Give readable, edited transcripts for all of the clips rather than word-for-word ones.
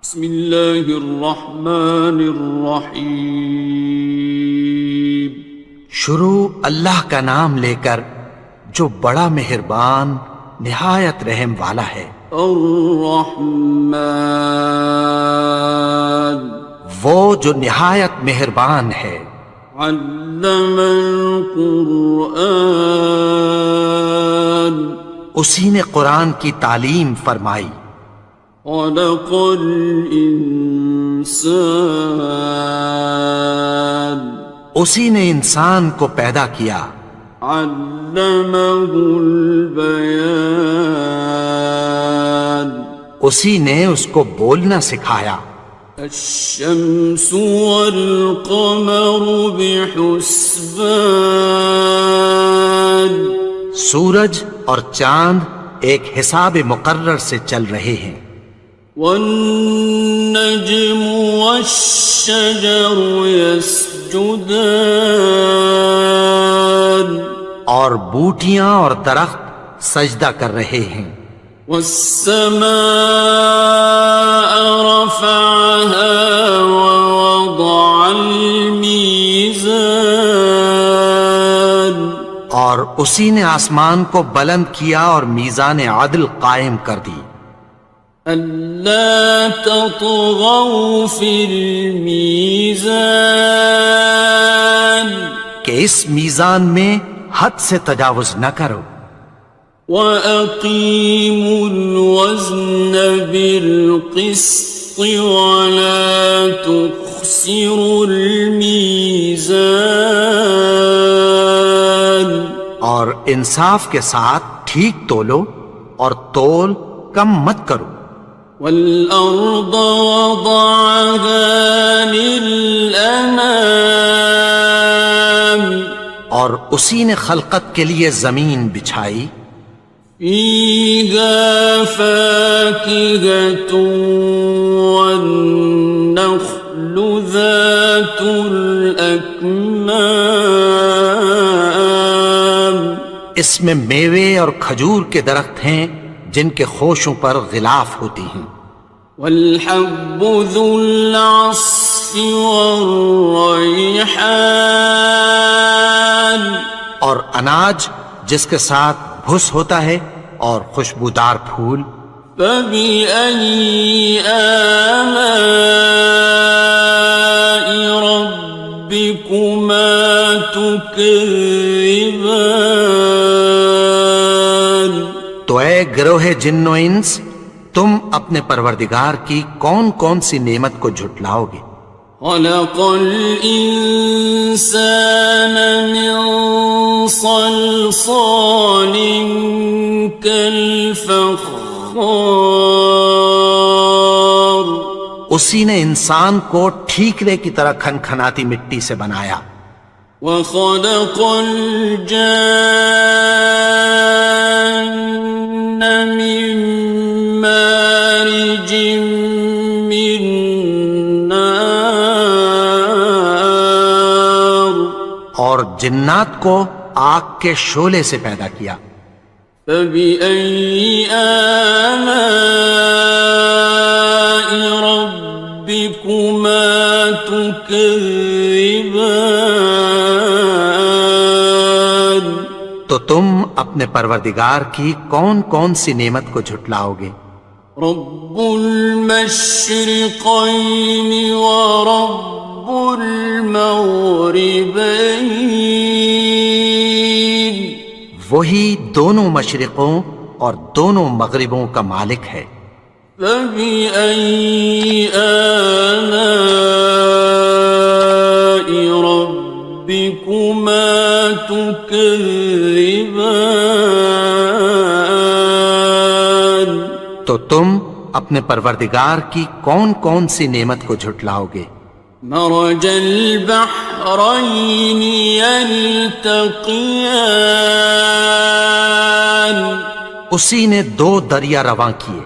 بسم اللہ الرحمن الرحیم۔ شروع اللہ کا نام لے کر جو بڑا مہربان نہایت رحم والا ہے۔ الرحمن، وہ جو نہایت مہربان ہے۔ علم القرآن، اسی نے قرآن کی تعلیم فرمائی۔ خلق الانسان، اسی نے انسان کو پیدا کیا۔ علمہ البیان، اسی نے اس کو بولنا سکھایا۔ الشمس والقمر بحسبان، سورج اور چاند ایک حساب مقرر سے چل رہے ہیں۔ والنجم والشجر يسجدان، اور بوٹیاں اور درخت سجدہ کر رہے ہیں۔ والسماء رفعها ووضع الميزان، اور اسی نے آسمان کو بلند کیا اور میزان عدل قائم کر دی۔ ألا تطغوا في الميزان، کہ اس میزان میں حد سے تجاوز نہ کرو۔ وَأَقِيمُوا الْوَزْنَ بِالْقِسْطِ وَلَا تُخْسِرُوا الْمِيزَانَ، اور انصاف کے ساتھ ٹھیک تولو اور تول کم مت کرو۔ وَالْأَرْضَ وَضَعَهَا لِلْأَنَامِ، اور اسی نے خلقت کے لیے زمین بچھائی۔ فِيهَا فَاكِهَةٌ وَالنَّخْلُ ذَاتُ الْأَكْمَامِ، اس میں میوے اور کھجور کے درخت ہیں جن کے خوشوں پر غلاف ہوتی ہیں۔ وَالْحَبُّ ذُو الْعَصْفِ وَالرَّيْحَانِ، اور اناج جس کے ساتھ بھس ہوتا ہے اور خوشبودار پھول۔ فَبِأَيِّ آلَاءِ رَبِّكُمَا تُكَذِّبَانِ، تو اے گروہ جن و انس، تم اپنے پروردگار کی کون کون سی نعمت کو جھٹلاؤ گے؟ خَلَقَ الْإِنسَانَ مِنْ صَلْصَالٍ كَالْفَخَّارِ، اسی نے انسان کو ٹھیکرے کی طرح کھنکھناتی مٹی سے بنایا۔ وَخَلَقَ الْجَانَّ مِن مَّارِجٍ مِّن نَّارٍ، اور جنات کو آگ کے شعلے سے پیدا کیا۔ فَبِأَيِّ آلَاءِ رَبِّكُمَا تُكَذِّبَانِ، تو تم اپنے پروردگار کی کون کون سی نعمت کو جھٹلاؤ گے؟ رب المشرقین ورب المغربین، وہی دونوں مشرقوں اور دونوں مغربوں کا مالک ہے۔ فَبِأَيِّ آلَاءِ رَبِّكُمَا تُكَذِّبَانِ، تو تم اپنے پروردگار کی کون کون سی نعمت کو جھٹلاؤ گے؟ مرج البحرین یلتقیان، اسی نے دو دریا رواں کیے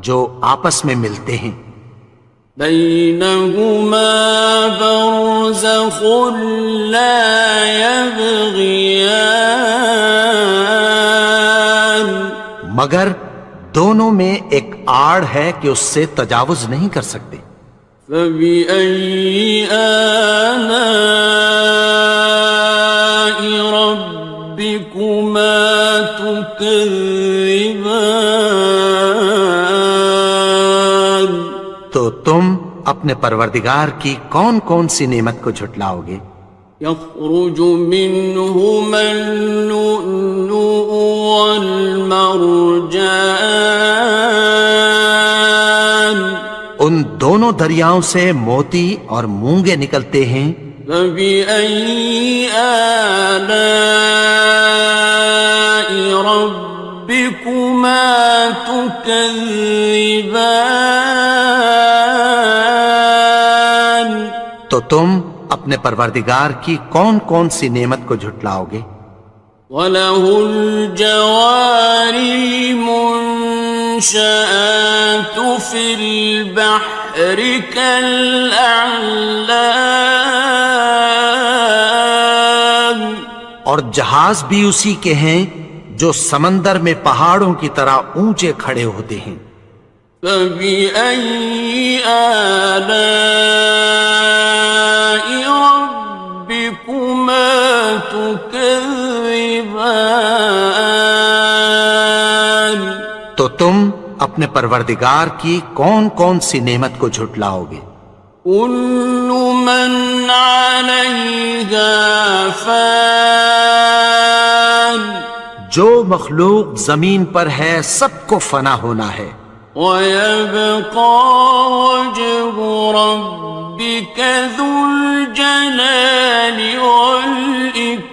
جو آپس میں ملتے ہیں۔ بینہما برزخ لا یبغیان، مگر دونوں میں ایک آڑ ہے کہ اس سے تجاوز نہیں کر سکتے۔ فبأي آلاء ربكما تكذبان؟ تو تم اپنے پروردگار کی کون کون سی نعمت کو جھٹلاؤ گے؟ يخرج منهما اللؤلؤ والمرجان ان دونوں دریاؤں سے موتی اور مونگے نکلتے ہیں۔ فبأي آلاء ربكما تكذبان؟ تو تم اپنے پروردگار کی کون کون سی نعمت کو جھٹلاؤ گے؟ وَلَهُ الْجَوَارِ الْمُنشَآتُ فِي الْبَحْرِ كَالْأَعْلَامِ، اور جہاز بھی اسی کے ہیں جو سمندر میں پہاڑوں کی طرح اونچے کھڑے ہوتے ہیں۔ فَبِأَيِّ آلَاءِ رَبِّكُمَا تُكَذِّبَانِ؟ تو تم اپنے پروردگار کی کون کون سی نعمت کو جھٹلاؤ گے؟ كُلُّ مَنْ عَلَيْهَا فَانٍ، جو مخلوق زمین پر ہے سب کو فنا ہونا ہے۔ وَيَبْقَى وَجْهُ رَبِّكَ ذُو الْجَلَالِ وَالْإِكْرَامِ،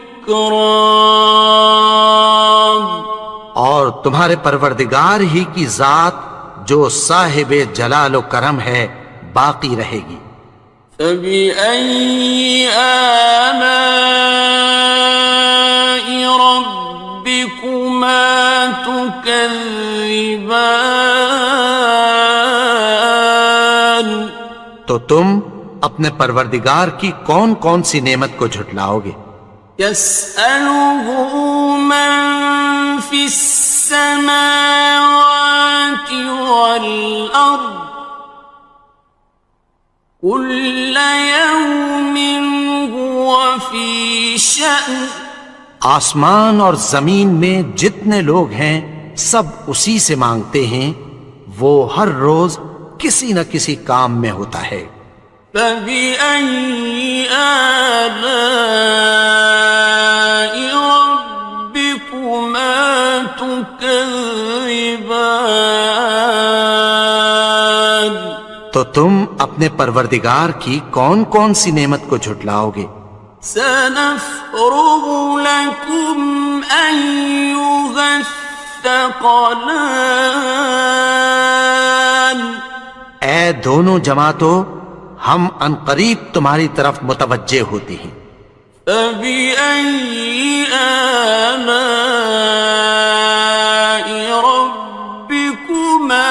اور تمہارے پروردگار ہی کی ذات جو صاحب جلال و کرم ہے باقی رہے گی۔ فَبِأَيِّ آلَاءِ رَبِّكُمَا تُكَذِّبَانِ؟ تو تم اپنے پروردگار کی کون کون سی نعمت کو جھٹلاؤ گے؟ يَسْأَلُهُ مَن فِي السَّمَاوَاتِ وَالْأَرْضِ كُلَّ يَوْمٍ هُوَ فِي شَأْنٍ، آسمان اور زمین میں جتنے لوگ ہیں سب اسی سے مانگتے ہیں، وہ ہر روز کسی نہ کسی کام میں ہوتا ہے۔ فَبِأَيِّ آلَاءِ رَبِّكُمَا تُكَذِّبَانِ؟ تو تم اپنے پروردگار کی کون کون سی نعمت کو جھٹلاؤ گے؟ سَنَفْرُغُ لَكُمْ أَيُّهَ الثَّقَلَانِ؟ اے دونوں جماعتوں، ہم عنقریب تمہاری طرف متوجہ ہوتے ہیں۔ فَبِأَيِّ آلَاءِ رَبِّكُمَا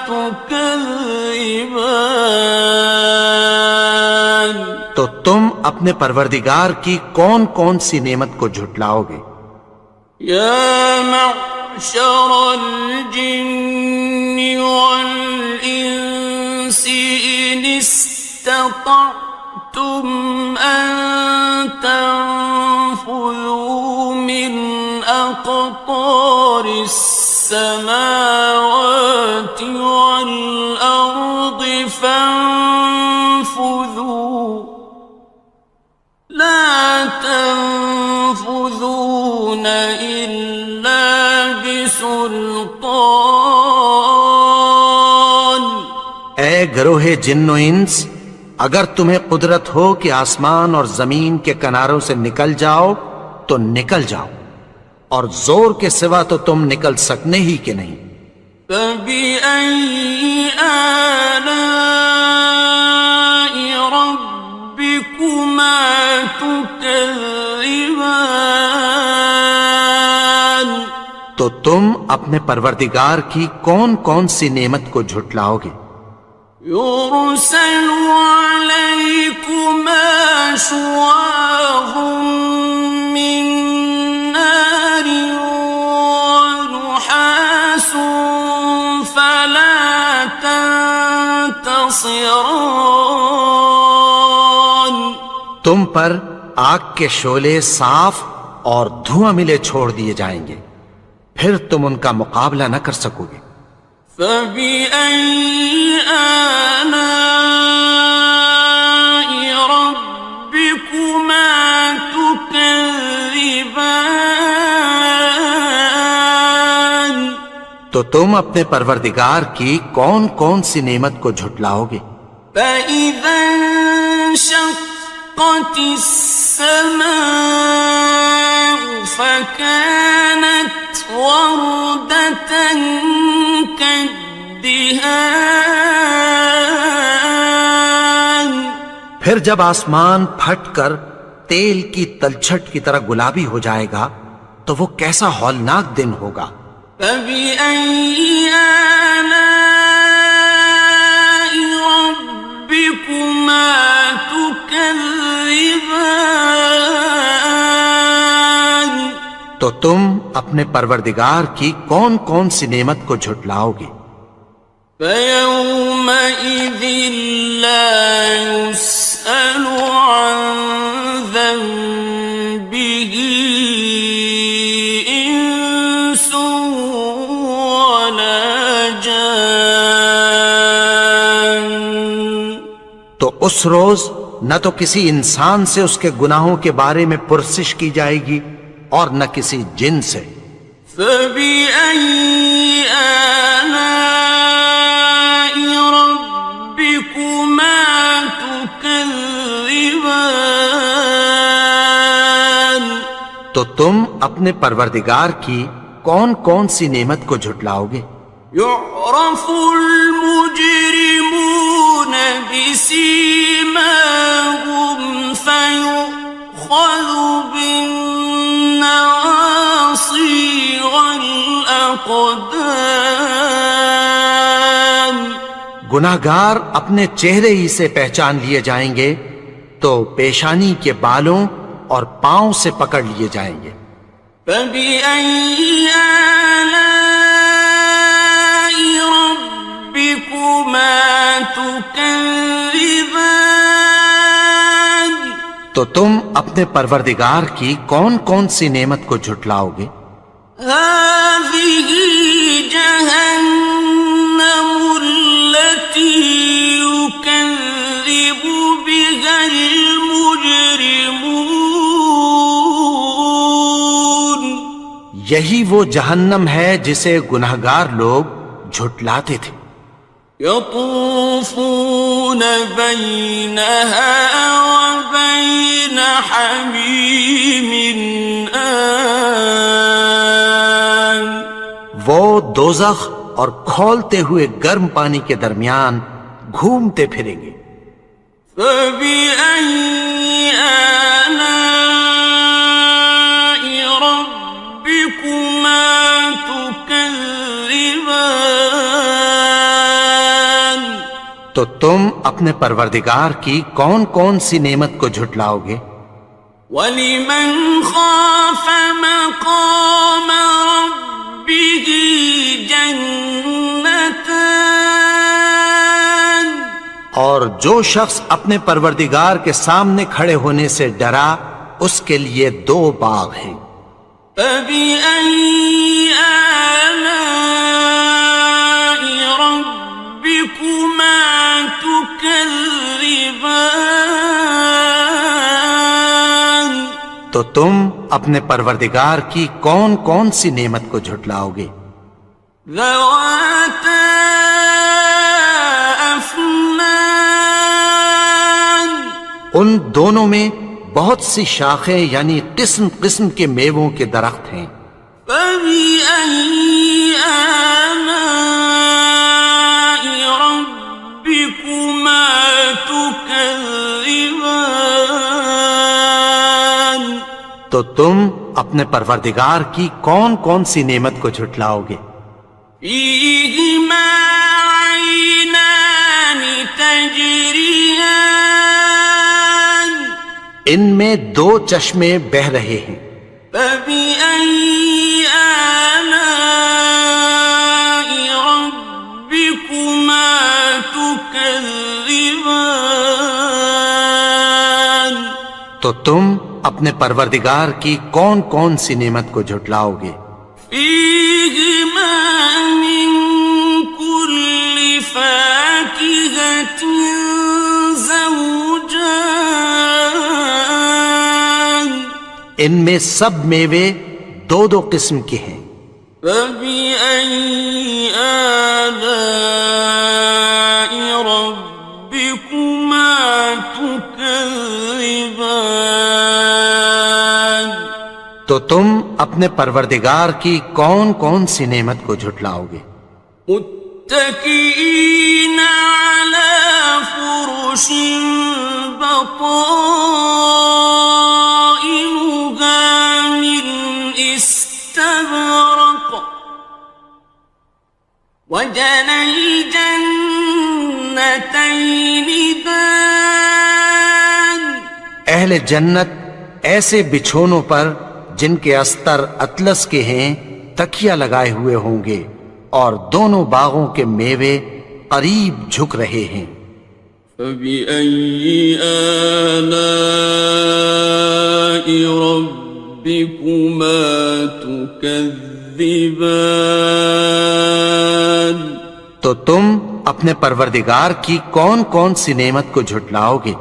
تُكَذِّبَانِ؟ تو تم اپنے پروردگار کی کون کون سی نعمت کو جھٹلاؤ گے؟ يَا مَعْشَرَ الْجِنِّ وَالْإِنسِ إِنِ اسْتَطَعْتُمْ أَن تَنفُذُوا مِنْ أَقْطَارِ السَّمَاوَاتِ وَالْأَرْضِ فَانفُذُوا لَا تَنفُذُونَ إِلَّا بِسُلْطَانٍ۔ اے گروہ جن و انس، اگر تمہیں قدرت ہو کہ آسمان اور زمین کے کناروں سے نکل جاؤ تو نکل جاؤ، اور زور کے سوا تو تم نکل سکنے ہی کہ نہیں۔ فَبِأَيِّ آلَاءِ رَبِّكُمَا تُكَذِّبَانِ؟ تو تم اپنے پروردگار کی کون کون سی نعمت کو جھٹلاؤ گے؟ يُرْسَلُ عَلَيْكُمَا شُوَاظٌ مِّن نَّارٍ وَنُحَاسٌ فَلَا تنتصران. تم پر آگ کے شعلے صاف اور دھواں ملے چھوڑ دیے جائیں گے، پھر تم ان کا مقابلہ نہ کر سکو گے۔ فَبِأَيِّ آلَاءِ رَبِّكُمَا تُكَذِّبَانِ. تو تم اپنے پروردگار کی کون کون سی نعمت کو جھٹلاؤ گے؟ فَإِذَا انشَقَّتِ السَّمَاءُ فَكَانَتْ وَرْدَةً كَالدِّهَانِ. پھر جب آسمان پھٹ کر تیل کی تلچھٹ کی طرح گلابی ہو جائے گا تو وہ کیسا ہولناک دن ہوگا۔ فَبِأَيِّ آلَاءِ رَبِّكُمَا تُكَذِّبَانِ. تو تم اپنے پروردگار کی کون کون سی نعمت کو جھٹلاؤ گے؟ فَيَوْمَئِذٍ لَا يُسْأَلُ عَنْ ذَنبِهِ إِنسٌ وَلَا جَانٌ. تو اس روز نہ تو کسی انسان سے اس کے گناہوں کے بارے میں پرسش کی جائے گی اور نہ کسی جن سے۔ فَبِأَيِّ آلَاءِ رَبِّكُمَا تُكَذِّبَانِ. تو تم اپنے پروردگار کی کون کون سی نعمت کو جھٹلاؤ گے؟ يُعْرَفُ الْمُجْرِمُونَ بِسِيمَاهُمْ فَيُؤْخَذُ بِالنَّوَاصِي وَالْأَقْدَامِ. گناہگار اپنے چہرے ہی سے پہچان لیے جائیں گے تو پیشانی کے بالوں اور پاؤں سے پکڑ لیے جائیں گے۔ فَبِأَيِّ آلَاءِ رَبِّكُمَا تُكَذِّبَانِ. تو تم اپنے پروردگار کی کون کون سی نعمت کو جھٹلاؤ گے؟ هَٰذِهِ جَهَنَّمُ الَّتِي يُكَذِّبُ بِهَا الْمُجْرِمُونَ. یہی وہ جہنم ہے جسے گناہگار لوگ جھٹلاتے تھے۔ يَطُوفُونَ بَيْنَهَا وَبَيْنَ حَمِيمٍ آنٍ. وہ دوزخ اور کھولتے ہوئے گرم پانی کے درمیان گھومتے پھریں گے۔ فَبِأَيِّ آلَاءِ رَبِّكُمَا تُكَذِّبَانِ. تو تم اپنے پروردگار کی کون کون سی نعمت کو جھٹلاؤ گے؟ وَلِمَنْ خَافَ مَقَامَ رَبِّهِ جَنَّتَانِ. اور جو شخص اپنے پروردگار کے سامنے کھڑے ہونے سے ڈرا اس کے لیے دو باغ ہیں۔ فَبِأَيِّ آلَاءِ رَبِّكُمَا تُكَذِّبَانِ. تو تم اپنے پروردگار کی کون کون سی نعمت کو جھٹلاؤ گے؟ ذَوَاتَا أَفْنَانٍ. ان دونوں میں بہت سی شاخیں یعنی قسم قسم کے میووں کے درخت ہیں۔ فَبِأَيِّ آلَاءِ رَبِّكُمَا تُكَذِّبَانِ. تو تم اپنے پروردگار کی کون کون سی نعمت کو جھٹلاؤ گے؟ فِيهِمَا عَيْنَانِ تَجْرِيَانِ. ان میں دو چشمے بہہ رہے ہیں۔ فَبِأَيِّ آلَاءِ رَبِّكُمَا تُكَذِّبَانِ. تكذبان تو تم اپنے پروردگار کی کون کون سی نعمت کو جھٹلاؤ گے؟ فيهما من كل فاكهة زوجان ان میں سب میوے دو دو قسم کے ہیں۔ فبأي آلاء ربكما تكذبان تو تم اپنے پروردگار کی کون کون سی نعمت کو جھٹلاؤ گے؟ متكئين على فرش بطائنها من استبرق وجنى الجنتين دان اہل جنت ایسے بچھونوں پر جن کے استر اطلس کے ہیں تکیہ لگائے ہوئے ہوں گے، اور دونوں باغوں کے میوے قریب جھک رہے ہیں۔ فبأي آلاء ربكما تكذبان تو تم اپنے پروردگار کی کون کون سی نعمت کو جھٹلاؤ گے؟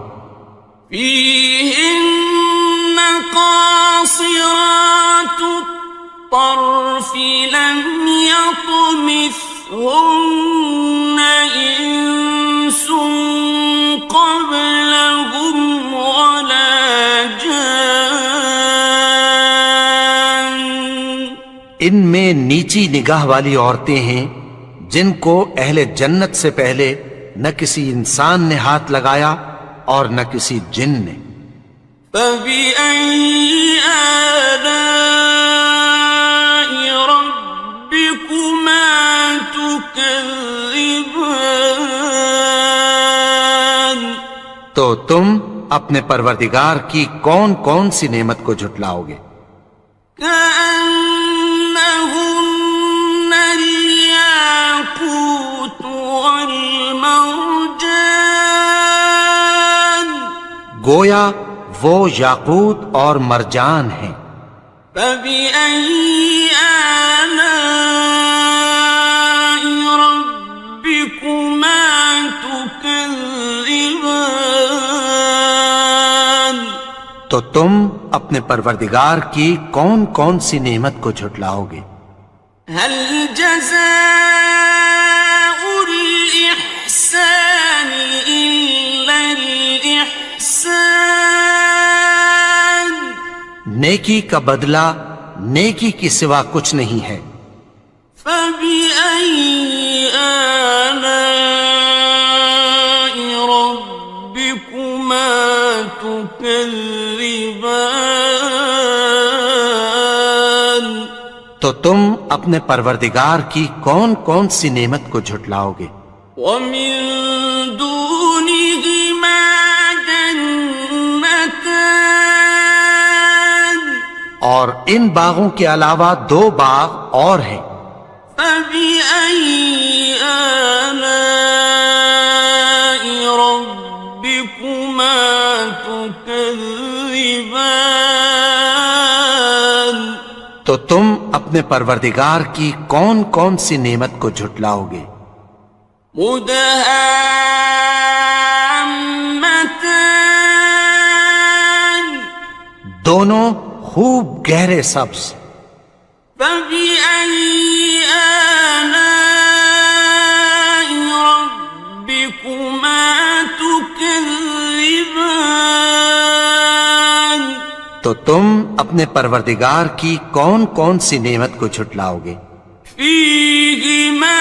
فيهن قاصرات الطرف لم يطمثهن إنس قبلهم ولا جان ان میں نیچی نگاہ والی عورتیں ہیں جن کو اہل جنت سے پہلے نہ کسی انسان نے ہاتھ لگایا اور نہ کسی جن نے۔ فبأي آلاء ربكما تكذبان تو تم اپنے پروردگار کی کون کون سی نعمت کو جھٹلاؤ گے؟ كأنهن الياقوت والمرجان گویا وہ یاقوت اور مرجان ہیں۔ فبأي آلاء ربكما تكذبان تو تم اپنے پروردگار کی کون کون سی نعمت کو جھٹلاؤ گے؟ هل جزاء الإحسان إلا الإحسان نیکی کا بدلہ نیکی کی سوا کچھ نہیں ہے۔ فبأي آلاء ربكما تكذبان تو تم اپنے پروردگار کی کون کون سی نعمت کو جھٹلاؤ گے؟ ومن دونهما جنتان اور ان باغوں کے علاوہ دو باغ اور ہیں۔ فبأي آلاء ربكما تكذبان تو تم اپنے پروردگار کی کون کون سی نعمت کو جھٹلاؤ گے؟ مدهامتان دونوں خوب گہرے سبز۔ فبأي آلاء ربكما تكذبان تو تم اپنے پروردگار کی کون کون سی نعمت کو جھٹلاؤ گے؟ فيهما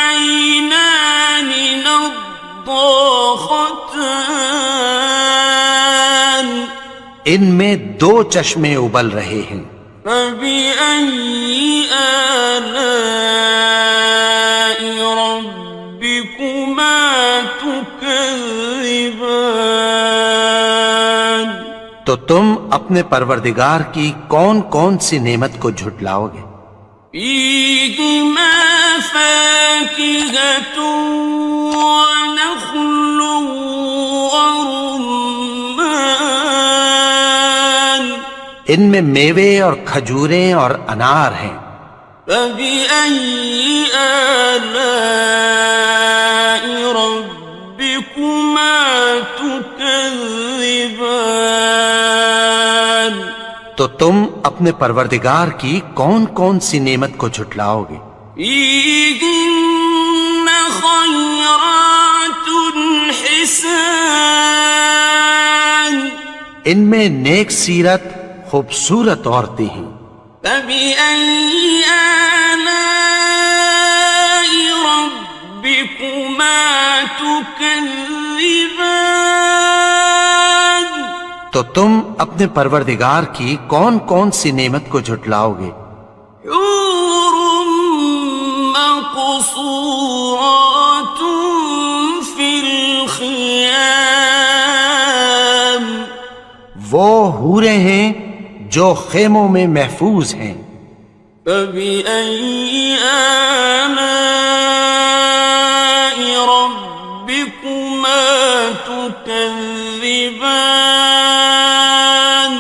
عينان نضاختان ان میں دو چشمے ابل رہے ہیں۔ فبأي آلاء ربكما تكذبان تو تم اپنے پروردگار کی کون کون سی نعمت کو جھٹلاؤ گے؟ فيهما فاكهة ونخل ورمان ان میں میوے اور کھجوریں اور انار ہیں. فبأي آلاء ربكما تكذبان تو تم اپنے پروردگار کی کون کون سی نعمت کو جھٹلاؤ گے؟ فيهن خيرات حسان ان میں نیک سیرت خوبصورت عورتیں ہیں. فبأي آلاء ربكما تكذبان تو تم اپنے پروردگار کی کون کون سی نعمت کو جھٹلاؤ گے؟ حور مقصورات في الخيام وہ حوریں ہیں جو خیموں میں محفوظ ہیں. فبأي آلاء ربكما تكذبان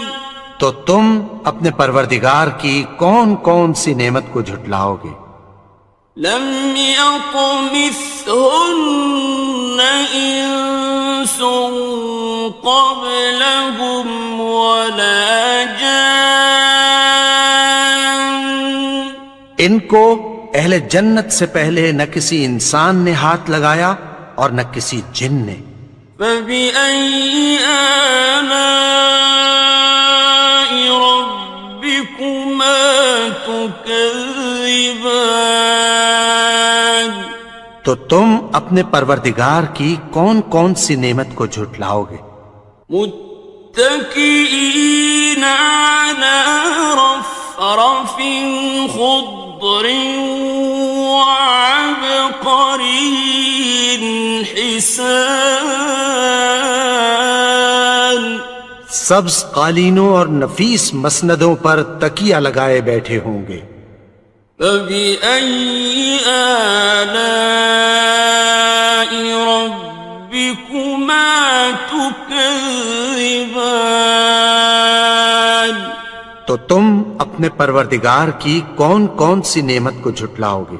تو تم اپنے پروردگار کی کون کون سی نعمت کو جھٹلاؤ گے؟ لم يطمثهن إنس قبلهم ولا جان ان کو اہل جنت سے پہلے نہ کسی انسان نے ہاتھ لگایا اور نہ کسی جن نے. فبأي آلاء ربكما تكذبان تو تم اپنے پروردگار کی کون کون سی نعمت کو جھٹلاؤ گے؟ متكئين على رفرف خضر وعبقري حسان سبز قالینوں اور نفیس مسندوں پر تکیہ لگائے بیٹھے ہوں گے. فبأي آلاء ربكما تكذبان تو تم اپنے پروردگار کی کون کون سی نعمت کو جھٹلاؤ گے؟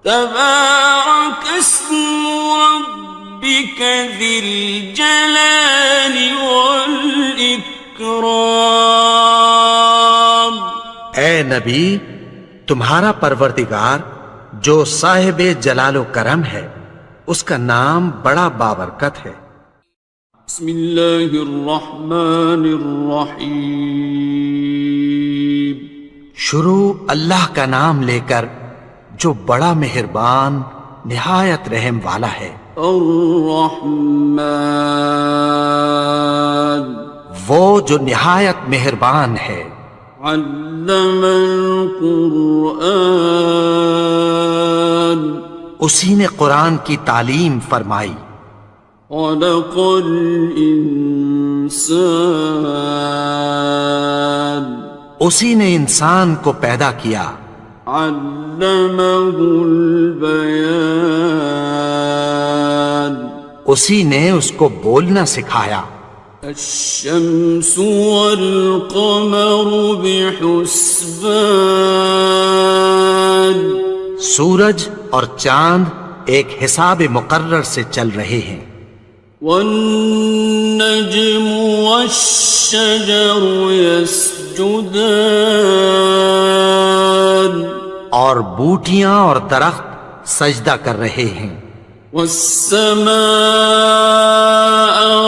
تبارك اسم ربك ذي الجلال والإكرام اے نبی، تمہارا پروردگار جو صاحب جلال و کرم ہے اس کا نام بڑا بابرکت ہے. بسم اللہ الرحمن الرحیم شروع اللہ کا نام لے کر جو بڑا مہربان نہایت رحم والا ہے. الرحمن وہ جو نہایت مہربان ہے. علم القرآن اسی نے قرآن کی تعلیم فرمائی. خلق الانسان اسی نے انسان کو پیدا کیا. علمہ البیان اسی نے اس کو بولنا سکھایا. الشمس والقمر بحسبان سورج اور چاند ایک حساب مقرر سے چل رہے ہیں. والنجم والشجر يسجدان اور بوٹیاں اور درخت سجدہ کر رہے ہیں. والسماء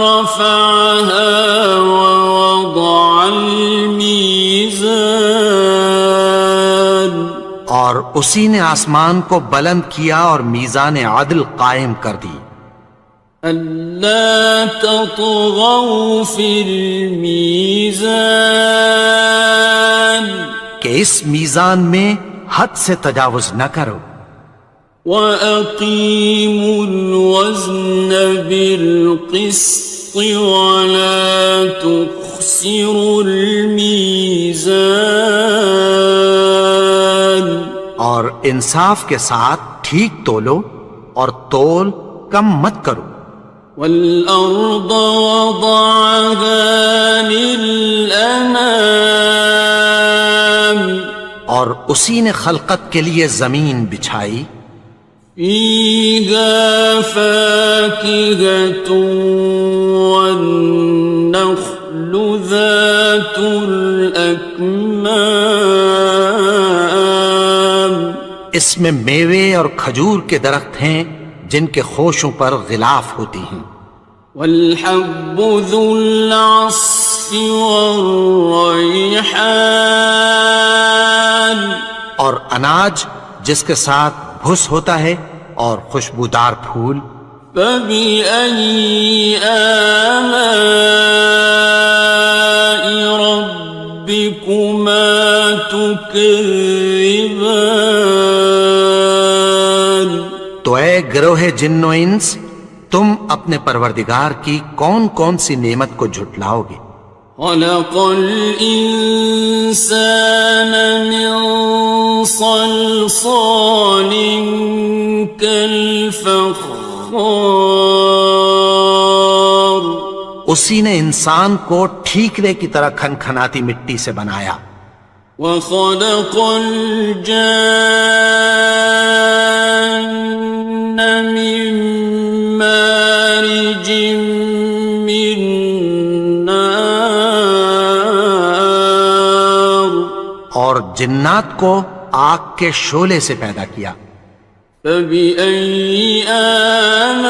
رفعها ووضع الميزان اور اسی نے آسمان کو بلند کیا اور میزان عدل قائم کر دی. ألا تطغوا في الميزان کہ اس میزان میں حد سے تجاوز نہ کرو. وَأَقِيمُوا الْوَزْنَ بِالْقِسْطِ وَلَا تُخْسِرُوا الْمِيزَانَ اور اور انصاف کے ساتھ ٹھیک تولو اور تول کم مت کرو. والأرض وضعها للأنام اور اسی نے خلقت کے لیے زمین بچھائی. فيها فاكهة والنخل ذات الأكمام اس میں میوے اور کھجور کے درخت ہیں جن کے خوشوں پر غلاف ہوتی ہیں. والحب ذو العصف والريحان اور اناج جس کے ساتھ بھس ہوتا ہے اور خوشبودار پھول. فبأي آلاء ربكما تكذبان تو اے گروہ جن و انس، تم اپنے پروردگار کی کون کون سی نعمت کو جھٹلاؤ گے؟ خلق الإنسان من صلصال كالفخار اسی نے انسان کو ٹھیکرے کی طرح کھنکھناتی مٹی سے بنایا. وخلق الجان من مارج من نار اور جنات کو آگ کے شعلے سے پیدا کیا. فبأي آلاء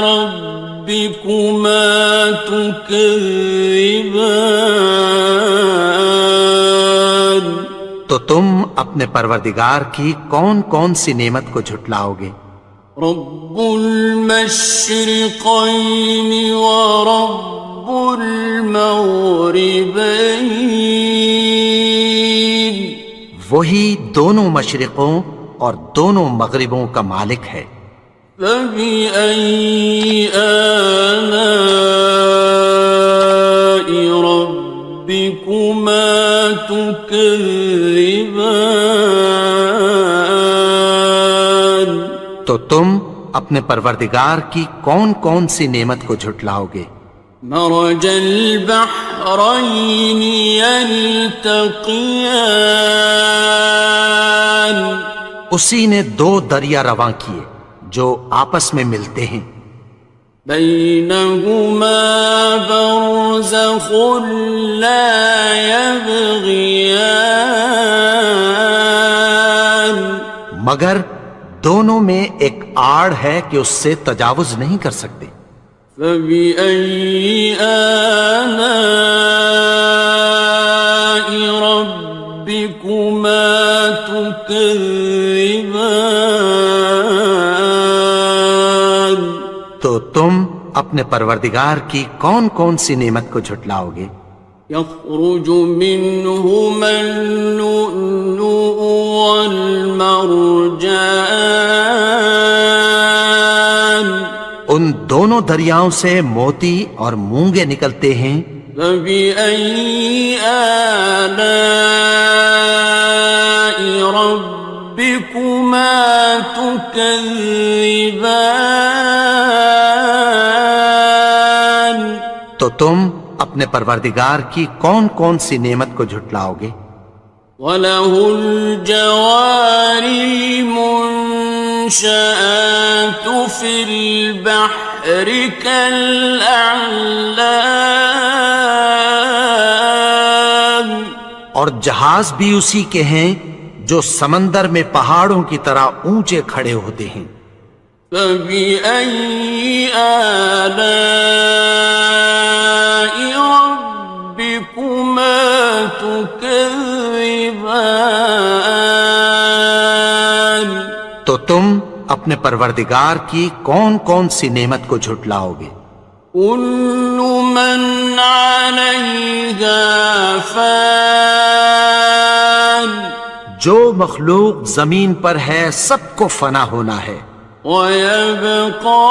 ربكما تكذبان تو تم اپنے پروردگار کی کون کون سی نعمت کو جھٹلاؤ گے؟ رب المشرقين ورب المغربين وہی دونوں مشرقوں اور دونوں مغربوں کا مالک ہے. فبأي آلاء ربكما تكذبان تو تم اپنے پروردگار کی کون کون سی نعمت کو جھٹلاؤ گے؟ مرج البحرين يلتقيان اسی نے دو دریا رواں کیے جو آپس میں ملتے ہیں. بينهما برزخ لا يبغيان مگر دونوں میں ایک آڑ ہے کہ اس سے تجاوز نہیں کر سکتے. فبأي آلاء ربكما تكذبان تو تم اپنے پروردگار کی کون کون سی نعمت کو جھٹلاؤ گے؟ يخرج منهما اللؤلؤ والمرجان ان دونوں دریاؤں سے موتی اور مونگے نکلتے ہیں. فبأي آلاء ربكما تكذبان تو تم اپنے پروردگار کی کون کون سی نعمت کو جھٹلاؤ گے؟ وَلَهُ الْجَوَارِ الْمُنشَآتُ فِي الْبَحْرِ كَالْأَعْلَامِ اور جہاز بھی اسی کے ہیں جو سمندر میں پہاڑوں کی طرح اونچے کھڑے ہوتے ہیں. فَبِأَيِّ آلَاءِ رَبِّكُمَا تُكَذِّبَانِ تو تم اپنے پروردگار کی کون کون سی نعمت کو جھٹلاؤ گے؟ كُلُّ مَنْ عَلَيْهَا فَانٍ جو مخلوق زمین پر ہے سب کو فنا ہونا ہے. وَيَبْقَى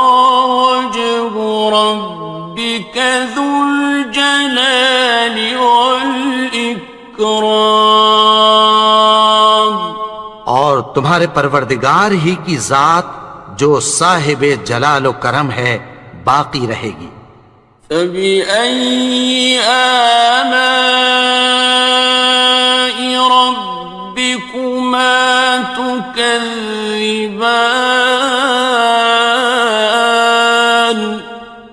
وَجْهُ رَبِّكَ ذُو الْجَلَالِ وَالْإِكْرَامِ تمہارے پروردگار ہی کی ذات جو صاحب جلال و کرم ہے باقی رہے گی۔ فبأي آلاء ربكما تكذبان؟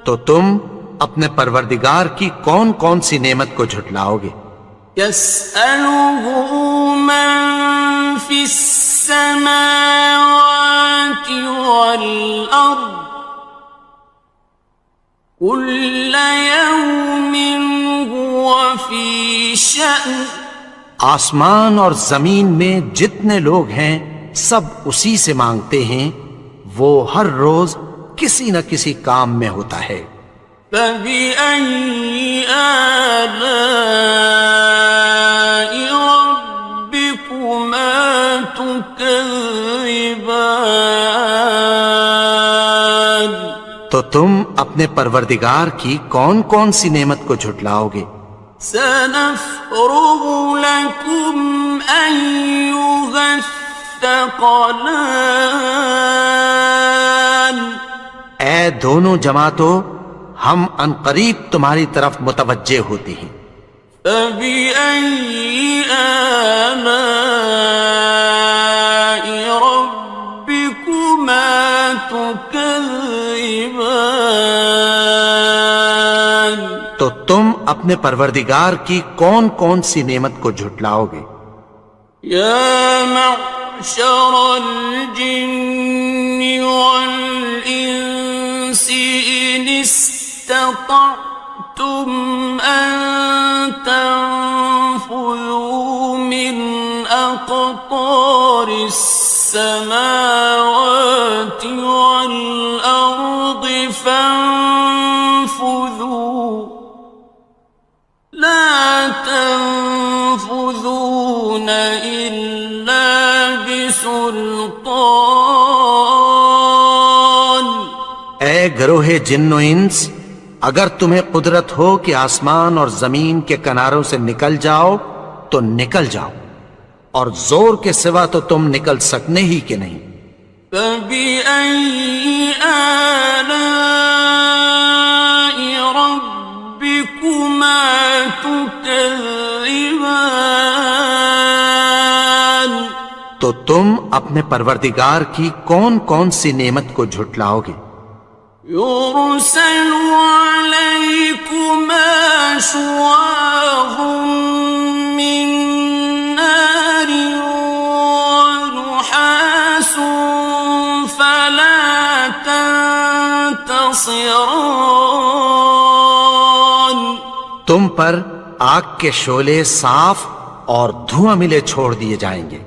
تو تم اپنے پروردگار کی کون کون سی نعمت کو جھٹلاؤ گے؟ يسأله من في السماوات والأرض كل يوم هو في شأن۔ آسمان اور زمین میں جتنے لوگ ہیں سب اسی سے مانگتے ہیں، وہ ہر روز کسی نہ کسی کام میں ہوتا ہے۔ فبأي آلاء ربكما تكذبان؟ تو تم اپنے پروردگار کی کون کون سی نعمت کو جھٹلاؤ گے؟ سنفرغ لكم أيها الثقلان۔ اے دونوں جماعتوں، ہم عنقریب تمہاری طرف متوجہ ہوتے ہیں۔ فبأي آلاء ربكما تكذبان؟ تو تم اپنے پروردگار کی کون کون سی نعمت کو جھٹلاؤ گے؟ يا معشر الجن والإنس إن استطعتم أن تنفذوا من أقطار السماوات والأرض فانفذوا لا تنفذون إلا بسلطان۔ اے گروہ جن و انس، اگر تمہیں قدرت ہو کہ آسمان اور زمین کے کناروں سے نکل جاؤ تو نکل جاؤ، اور زور کے سوا تو تم نکل سکنے ہی کہ نہیں۔ فبأي آلاء ربكما تكذبان؟ تو تم اپنے پروردگار کی کون کون سی نعمت کو جھٹلاؤ گے؟ يرسل عليكما شواظ من نار ونحاس فلا تنتصران۔ تم پر آگ کے شعلے صاف اور دھواں ملے چھوڑ دیے جائیں گے،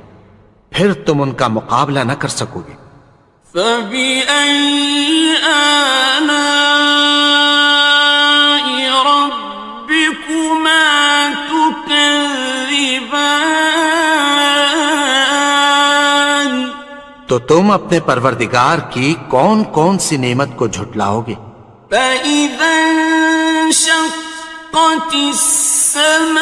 پھر تم ان کا مقابلہ نہ کر سکو گے۔ فبأي آلاء ربكما تكذبان؟ تو تم اپنے پروردگار کی کون کون سی نعمت کو جھٹلاؤ گے؟ فإذا انشقت السماء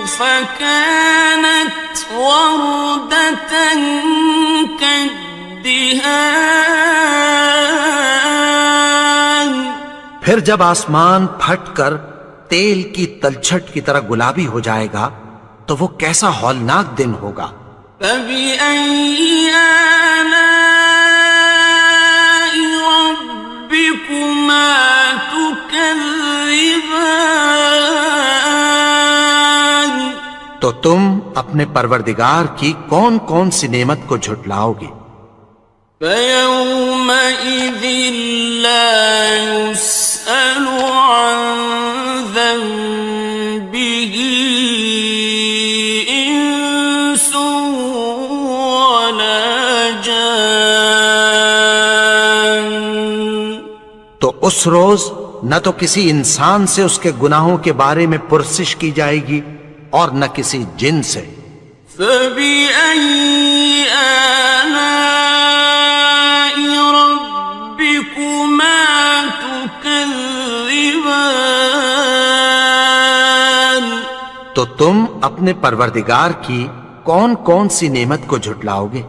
فكانت وردة كالدهان۔ پھر جب آسمان پھٹ کر تیل کی تلچھٹ کی طرح گلابی ہو جائے گا تو وہ کیسا ہولناک دن ہوگا۔ فبأي آلاء ربكما تكذبان؟ تو تم اپنے پروردگار کی کون کون سی نعمت کو جھٹلاؤ گے؟ فيومئذ لا يسأل عن ذنبه إنس ولا جان۔ تو اس روز نہ تو کسی انسان سے اس کے گناہوں کے بارے میں پرسش کی جائے گی اور نہ کسی جن سے۔ فبأي آلاء ربكما تكذبان؟ تو تم اپنے پروردگار کی کون کون سی نعمت کو جھٹلاؤ گے؟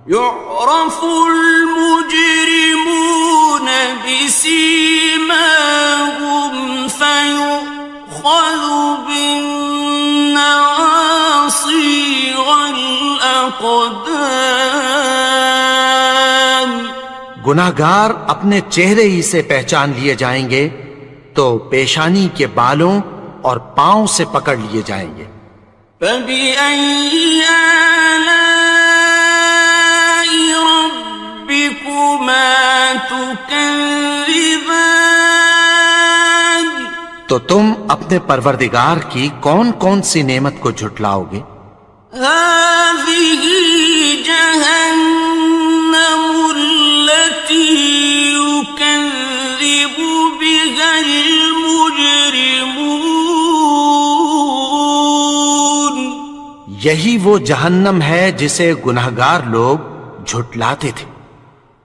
يعرف المجرمون بسيماهم فيؤخذ بالنواصي والأقدام. گناہگار اپنے چہرے ہی سے پہچان لیے جائیں گے تو پیشانی کے بالوں اور پاؤں سے پکڑ لیے جائیں گے. فَبِأَيِّ آلَاءِ رَبِّكُمَا تُكَذِّبَانِ. تو تم اپنے پروردگار کی کون کون سی نعمت کو جھٹلاؤ گے؟ هَٰذِهِ جَهَنَّمُ الَّتِي يُكَذِّبُ بِهَا الْمُجْرِمُونَ. یہی وہ جہنم ہے جسے گناہگار لوگ جھٹلاتے تھے.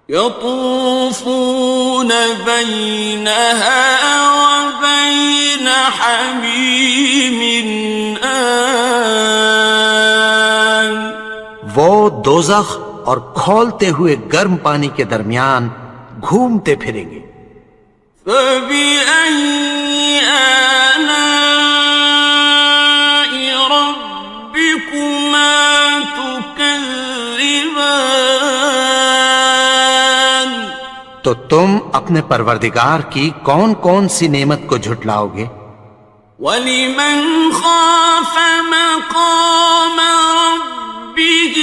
يطوفون بينها وبين حميم آن. وہ دوزخ اور کھولتے ہوئے گرم پانی کے درمیان گھومتے پھریں گے. فبأي آلاء ربكما تكذبان. تو تم اپنے پروردگار کی کون کون سی نعمت کو جھٹلاؤ گے؟ وَلِمَنْ خَافَ مَقَامَ رَبِّهِ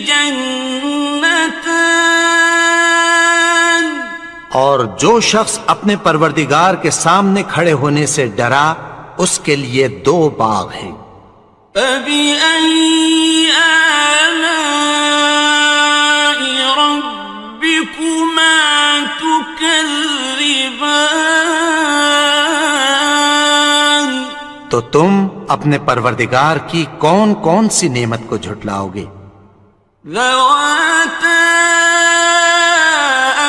جَنَّتَانِ. اور جو شخص اپنے پروردگار کے سامنے کھڑے ہونے سے ڈرا اس کے لیے 2 باغ ہیں. فَبِأَيِّ آلَاءِ رَبِّكُمَا تُكَذِّبَانِ. تو تم اپنے پروردگار کی کون کون سی نعمت کو جھٹلاؤ گے؟ ذَوَاتَا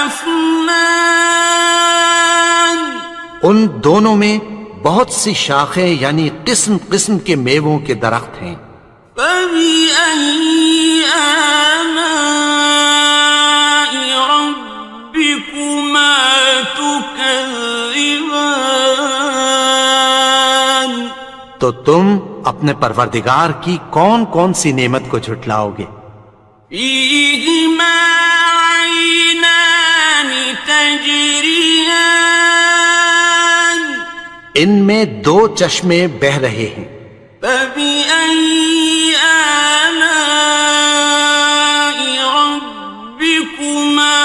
أَفْنَانٍ. ان دونوں میں بہت سی شاخیں یعنی قسم قسم کے میووں کے درخت ہیں. فَبِأَيِّ آلَاءِ رَبِّكُمَا تُكَذِّبَانِ. تو تم اپنے پروردگار کی کون کون سی نعمت کو جھٹلاؤ گے؟ فِيهِمَا عَيْنَانِ تَجْرِيَانِ. ان میں 2 چشمے بہہ رہے ہیں. فَبِأَيِّ آلَاءِ رَبِّكُمَا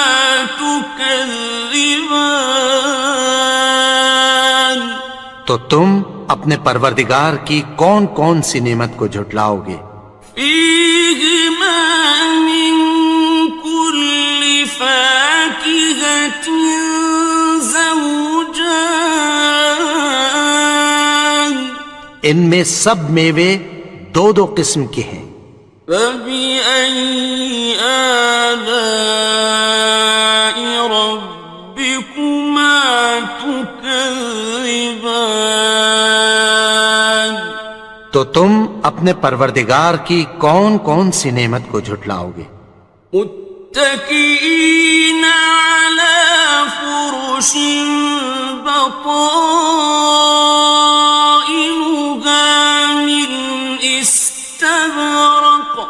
تُكَذِّبَانِ. تو تم اپنے پروردگار کی کون کون سی نعمت کو جھٹلاؤ گے؟ فِيهِمَا مِن كُلِّ فَاكِهَةٍ زَوْجَانِ. ان میں سب میوے 2 قسم کے ہیں. فَبِأَيِّ آلَاءِ رَبِّكُمَا تُكَذِّبَانِ. تو تم اپنے پروردگار کی کون کون سی نعمت کو جھٹلاؤ گے؟ متكئين على فرش بطائنها من استبرق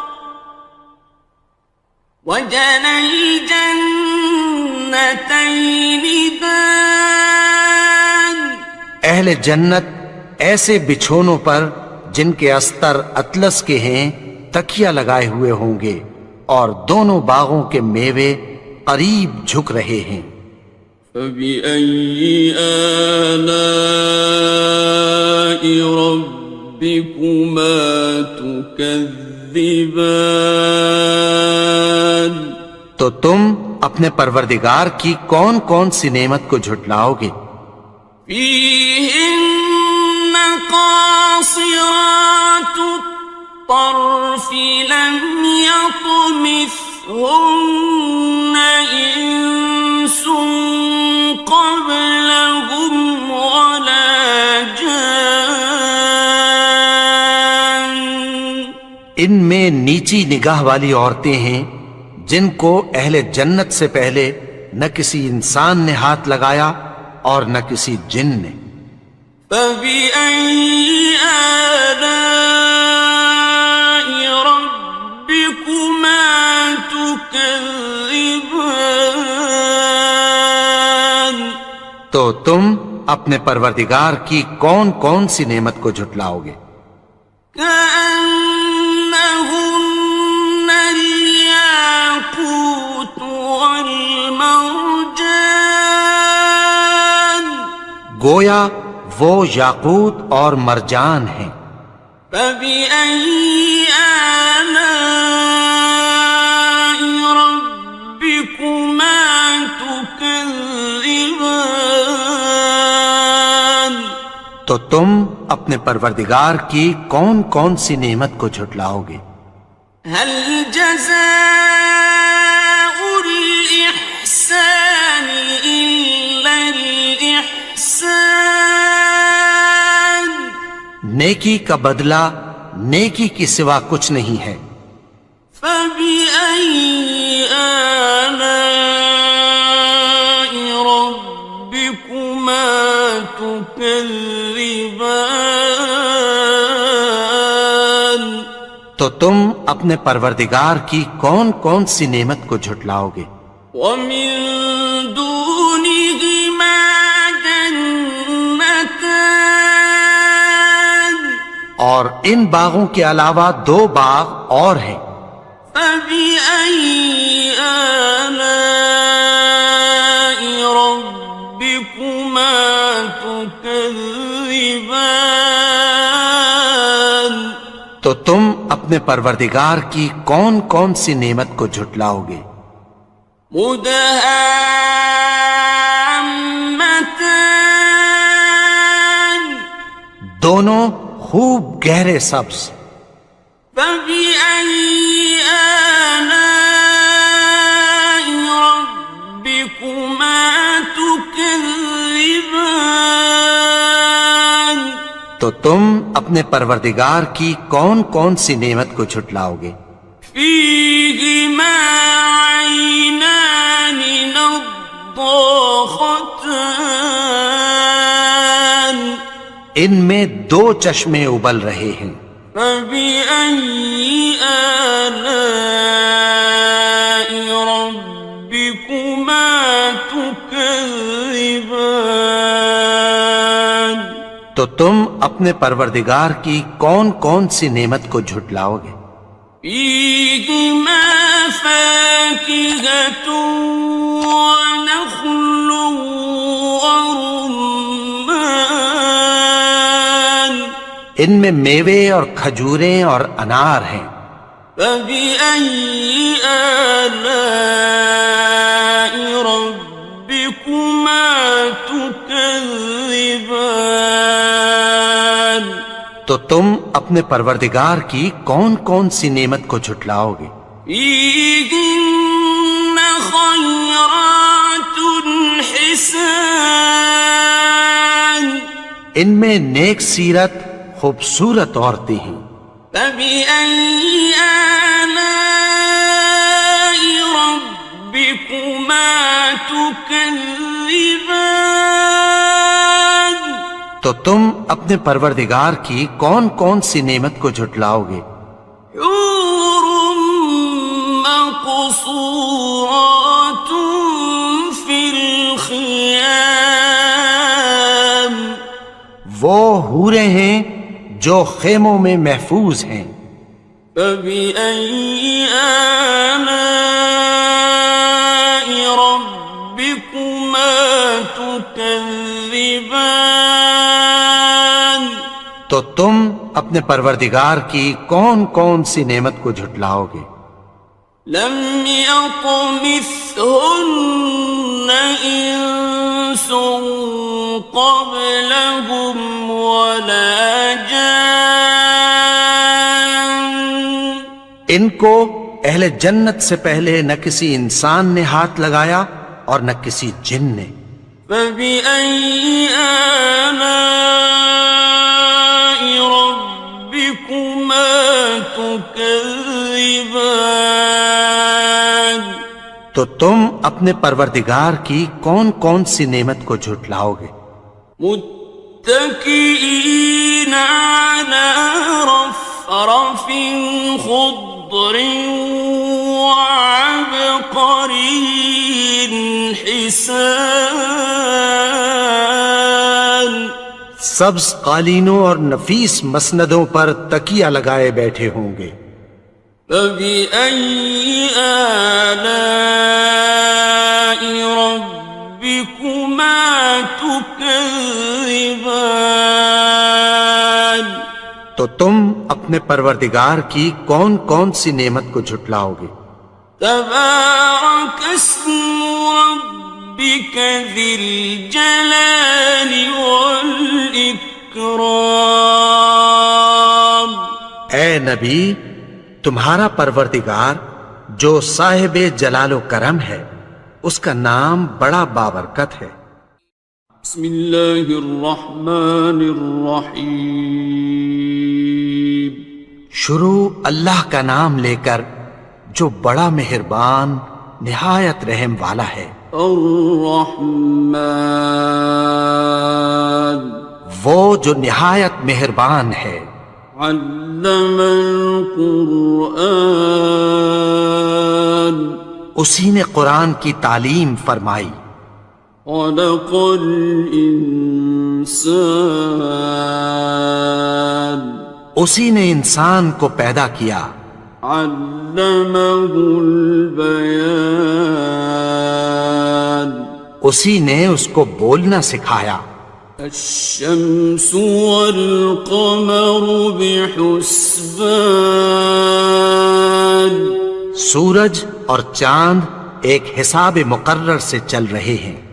وجنى الجنتين دان. اہل جنت ایسے بچھونوں پر جن کے استر اطلس کے ہیں تکیہ لگائے ہوئے ہوں گے اور دونوں باغوں کے میوے قریب جھک رہے ہیں. فَبِأَيِّ آلَاءِ رَبِّكُمَا تُكَذِّبَانِ. تو تم اپنے پروردگار کی کون کون سی نعمت کو جھٹلاؤ گے؟ فِيهِنَّ قَاصِرَاتُ الطَّرْفِ لَمْ يَطْمِثْهُنَّ إِنسٌ قَبْلَهُمْ وَلَا جَانٌّ. ان میں نیچی نگاہ والی عورتیں ہیں جن کو اہل جنت سے پہلے نہ کسی انسان نے ہاتھ لگایا اور نہ کسی جن نے۔ فَبِأَيِّ آلَاءِ رَبِّكُمَا تُكَذِّبَانِ، تو تم اپنے پروردگار کی کون کون سی نعمت کو جھٹلاؤ گے؟ كأنهن الياقوت والمرجان، گویا وہ یاقوت اور مرجان ہیں۔ فبأي آلاء ربكما تكذبان، تو تم اپنے پروردگار کی کون کون سی نعمت کو جھٹلاؤ گے؟ هل جزاء الإحسان إلا الإحسان، نیکی کا بدلہ نیکی کی سوا کچھ نہیں ہے۔ فبأي آلاء ربكما تكذبان، تو تم اپنے پروردگار کی کون کون سی نعمت کو جھٹلاؤ گے؟ ومن دونهما جنتان، اور ان باغوں کے علاوہ دو باغ اور ہیں۔ فبأي آلاء ربكما تكذبان، تو تم اپنے پروردگار کی کون کون سی نعمت کو جھٹلاؤ گے؟ مدهامتان، دونوں خوب گہرے سبز۔ فبأي آلاء ربكما تكذبان، تو تم اپنے پروردگار کی کون کون سی نعمت کو جھٹلاؤ گے؟ فيهما عينان نضاختان، ان میں دو چشمے ابل رہے ہیں۔ فبأي آلاء ربكما تكذبان، تو تم اپنے پروردگار کی کون کون سی نعمت کو جھٹلاؤ گے؟ فيهما فاكهة ونخل ورمان، ان میں میوے اور کھجوریں اور انار ہیں۔ فبأي آلاء ربكما تكذبان، تو تم اپنے پروردگار کی کون کون سی نعمت کو جھٹلاؤ گے؟ فيهن خيرات حسان، ان میں نیک سیرت خوبصورت عورتیں ہیں۔ فبأي آلاء ربكما تكذبان، تو تم اپنے پروردگار کی کون کون سی نعمت کو جھٹلاؤ گے؟ حور مقصورات في الخيام، وہ حوریں ہیں جو خیموں میں محفوظ ہیں۔ فبأي آلاء ربكما تكذبان، تو تم اپنے پروردگار کی کون کون سی نعمت کو جھٹلاؤ گے؟ لم يطمثهن إنس قبلهم ولا جان، ان کو اہل جنت سے پہلے نہ کسی انسان نے ہاتھ لگایا اور نہ کسی جن نے۔ فبأي آلاء ربكما تكذبان، تكذبان تو تم اپنے پروردگار کی کون کون سی نعمت کو جھٹلاؤ گے؟ متكئين على رفرف خضر وعبقري حسان سبز قالینوں اور نفیس مسندوں پر تکیہ لگائے بیٹھے ہوں گے۔ فبأي آلاء ربكما تكذبان تو تم اپنے پروردگار کی کون کون سی نعمت کو جھٹلاؤ گے؟ تبارك اسم ربك ذي الجلال والإكرام اے نبی، تمہارا پروردگار جو صاحب جلال و کرم ہے، اس کا نام بڑا بابرکت ہے۔ بسم اللہ الرحمن الرحیم شروع اللہ کا نام لے کر جو بڑا مہربان نہایت رحم والا ہے۔ الرحمن وہ جو نہایت مہربان ہے۔ علم القرآن اسی نے قرآن کی تعلیم فرمائی۔ خلق الانسان اسی نے انسان کو پیدا کیا۔ علمہ البیان اسی نے اس کو بولنا سکھایا۔ الشمس والقمر بحسبان سورج اور چاند ایک حساب مقرر سے چل رہے ہیں۔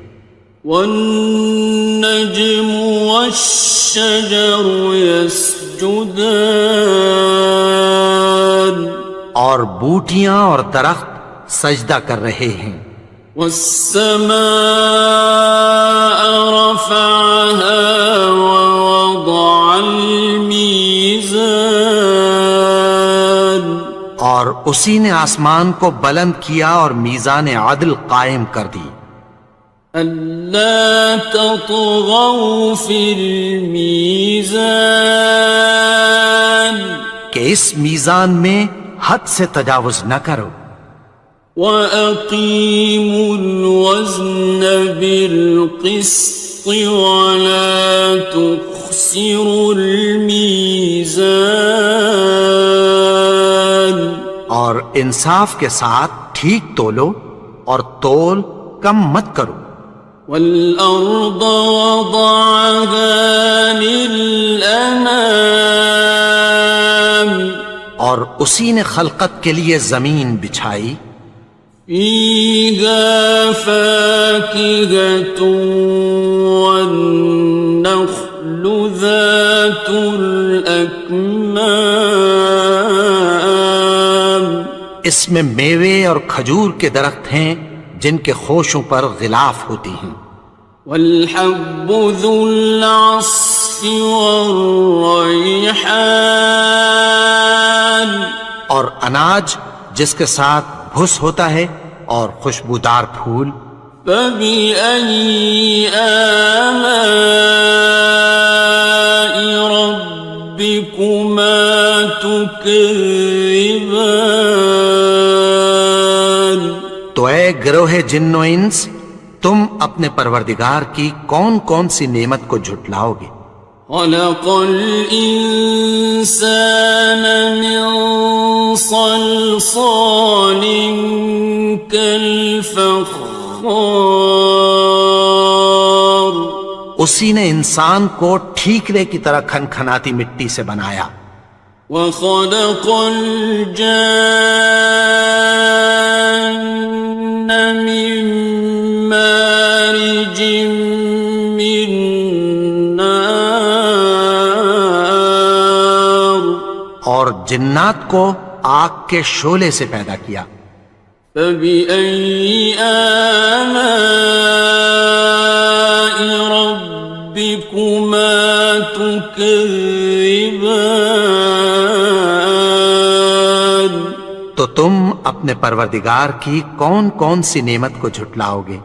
والنجم والشجر يسجدان اور بوٹیاں اور درخت سجدہ کر رہے ہیں۔ والسماء رفعها ووضع الميزان اور اسی نے آسمان کو بلند کیا اور میزان عدل قائم کر دی۔ ألا تطغوا في الميزان کہ اس میزان میں حد سے تجاوز نہ کرو۔ وَأَقِيمُوا الْوَزْنَ بِالْقِسْطِ وَلَا تُخْسِرُوا الْمِيزَانَ اور انصاف کے ساتھ ٹھیک تولو اور تول کم مت کرو۔ وَالْأَرْضَ وَضَعَهَا لِلْأَنَامِ اور اسی نے خلقت کے لیے زمین بچھائی۔ فِيهَا فَاكِهَةٌ وَالنَّخْلُ ذَاتُ الْأَكْمَامِ اس میں میوے اور کھجور کے درخت ہیں جن کے خوشوں پر غلاف ہوتی ہیں۔ وَالْحَبُّ ذُو الْعَصْفِ وَالرَّيْحَانِ اور اناج جس کے ساتھ بھس ہوتا ہے اور خوشبودار پھول۔ فَبِأَيِّ آلَاءِ رَبِّكُمَا تُكَذِّبَانِ تو اے گروہ جن و انس، تم اپنے پروردگار کی کون کون سی نعمت کو جھٹلاؤ گے؟ خلق الإنسان من صلصال كالفخار اسی نے انسان کو ٹھیکرے کی طرح کھنکھناتی مٹی سے بنایا۔ وخلق الجان من مارج من نار اور جنات کو آگ کے شعلے سے پیدا کیا۔ فبأي آلاء ربكما تكذبان اپنے پروردگار کی کون کون سی نعمت کو جھٹلاؤ گے؟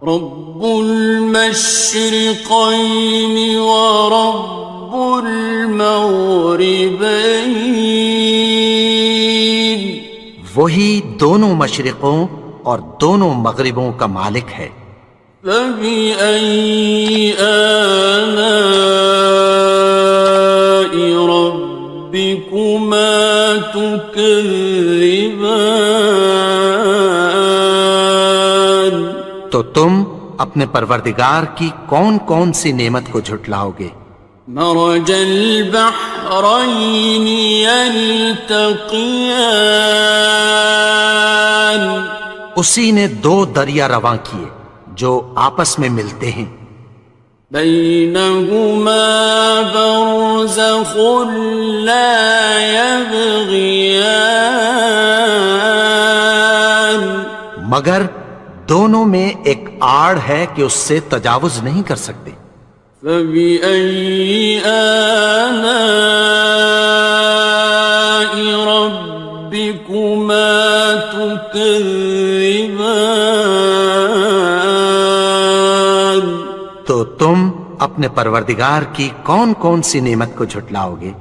رب المشرقین ورب المغربین، وہی دونوں مشرقوں اور دونوں مغربوں کا مالک ہے۔ فبأي آلاء ربكما تكذبان، تو تم اپنے پروردگار کی کون کون سی نعمت کو جھٹلاؤ گے؟ مرج البحرين يلتقيان، اسی نے دو دریا رواں کیے جو آپس میں ملتے ہیں، بينهما برزخ لا يبغيان، مگر دونوں میں ایک آڑ ہے کہ اس سے تجاوز نہیں کر سکتے۔ فبأي آلاء ربكما تكذبان، تو تم اپنے پروردگار کی کون کون سی نعمت کو جھٹلاؤ گے؟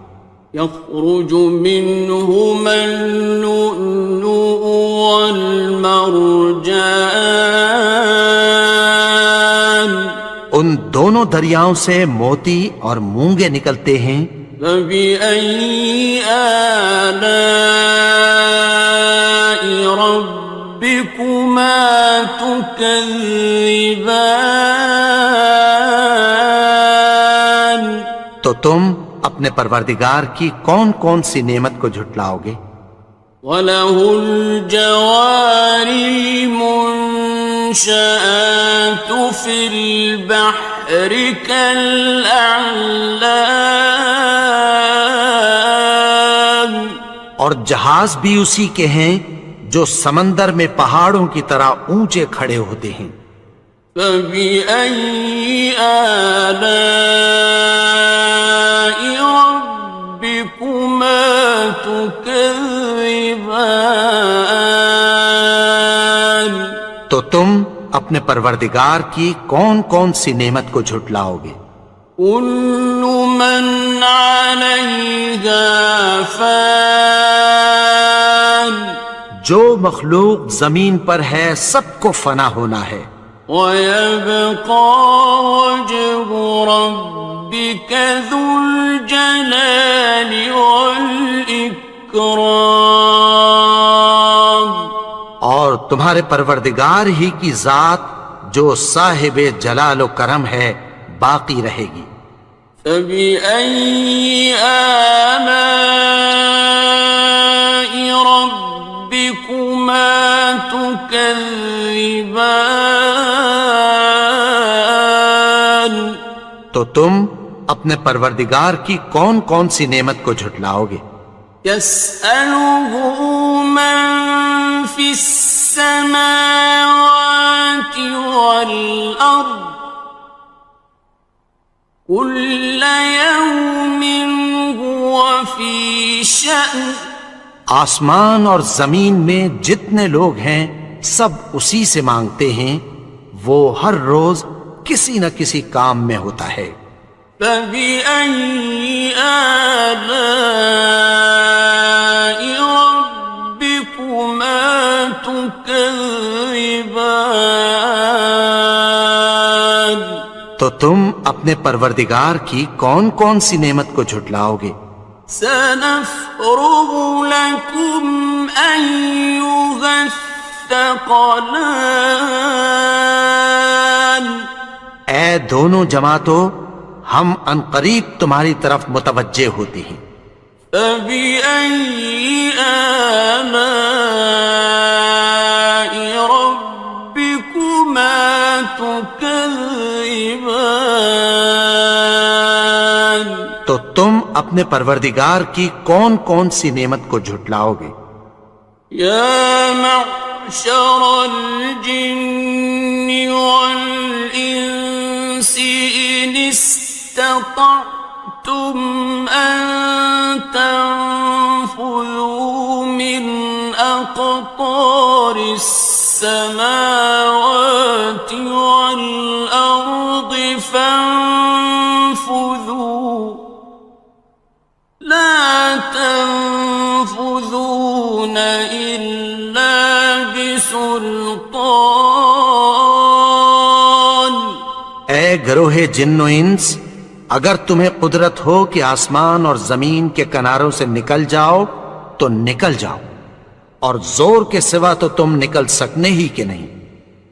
يخرج منهما اللؤلؤ والمرجان، ان دونوں دریاؤں سے موتی اور مونگے نکلتے ہیں۔ فبأي آلاء ربكما تكذبان، تو تم اپنے پروردگار کی کون کون سی نعمت کو جھٹلاؤ گے؟ وَلَهُ الْجَوَارِ الْمُنشَآتُ فِي الْبَحْرِ كَالْأَعْلَامِ، اور جہاز بھی اسی کے ہیں جو سمندر میں پہاڑوں کی طرح اونچے کھڑے ہوتے ہیں۔ فَبِأَيِّ آلَاءِ رَبِّكُمَا تُكَذِّبَانِ، تو تم اپنے پروردگار کی کون کون سی نعمت کو جھٹلاؤ گے؟ كُلُّ مَنْ عَلَيْهَا فَانٍ، جو مخلوق زمین پر ہے سب کو فنا ہونا ہے، وَيَبْقَى وَجْهُ رَبِّكَ ذُو الْجَلَالِ وَالْإِكْرَامِ، اور تمہارے پروردگار ہی کی ذات جو صاحب جلال و کرم ہے باقی رہے گی۔ فَبِأَيِّ آلَاءِ رَبِّكُمَا تُكَذِّبَانِ، تو تم اپنے پروردگار کی کون کون سی نعمت کو جھٹلاؤ گے؟ يَسْأَلُهُ مَن فِي السَّمَاوَاتِ وَالْأَرْضِ كُلَّ يَوْمٍ هُوَ فِي شَأْنٍ، آسمان اور زمین میں جتنے لوگ ہیں سب اسی سے مانگتے ہیں، وہ ہر روز کسی نہ کسی کام میں ہوتا ہے۔ فَبِأَيِّ آلَاءِ رَبِّكُمَا تُكَذِّبَانِ، تو تم اپنے پروردگار کی کون کون سی نعمت کو جھٹلاؤ گے؟ سَنَفْرُغُ لَكُمْ أَيُّهَ الثَّقَلَانِ، اے دونوں جماعتوں، ہم عنقریب تمہاری طرف متوجہ ہوتے ہیں۔ فَبِأَيِّ آلَاءِ رَبِّكُمَا تُكَذِّبَانِ، تو تم اپنے پروردگار کی کون کون سی نعمت کو جھٹلاؤ گے؟ يَا مَعْشَرَ الْجِنِّ وَالْإِنسِ إِنِ اسْتَطَعْتُمْ أَن تَنفُذُوا مِنْ أَقْطَارِ فاطر السماوات والأرض فانفذوا لا تنفذون إلا بسلطان. اے گروہ جن و انس، اگر تمہیں قدرت ہو کہ آسمان اور زمین کے کناروں سے نکل جاؤ تو نکل جاؤ، اور زور کے سوا تو تم نکل سکنے ہی کہ نہیں.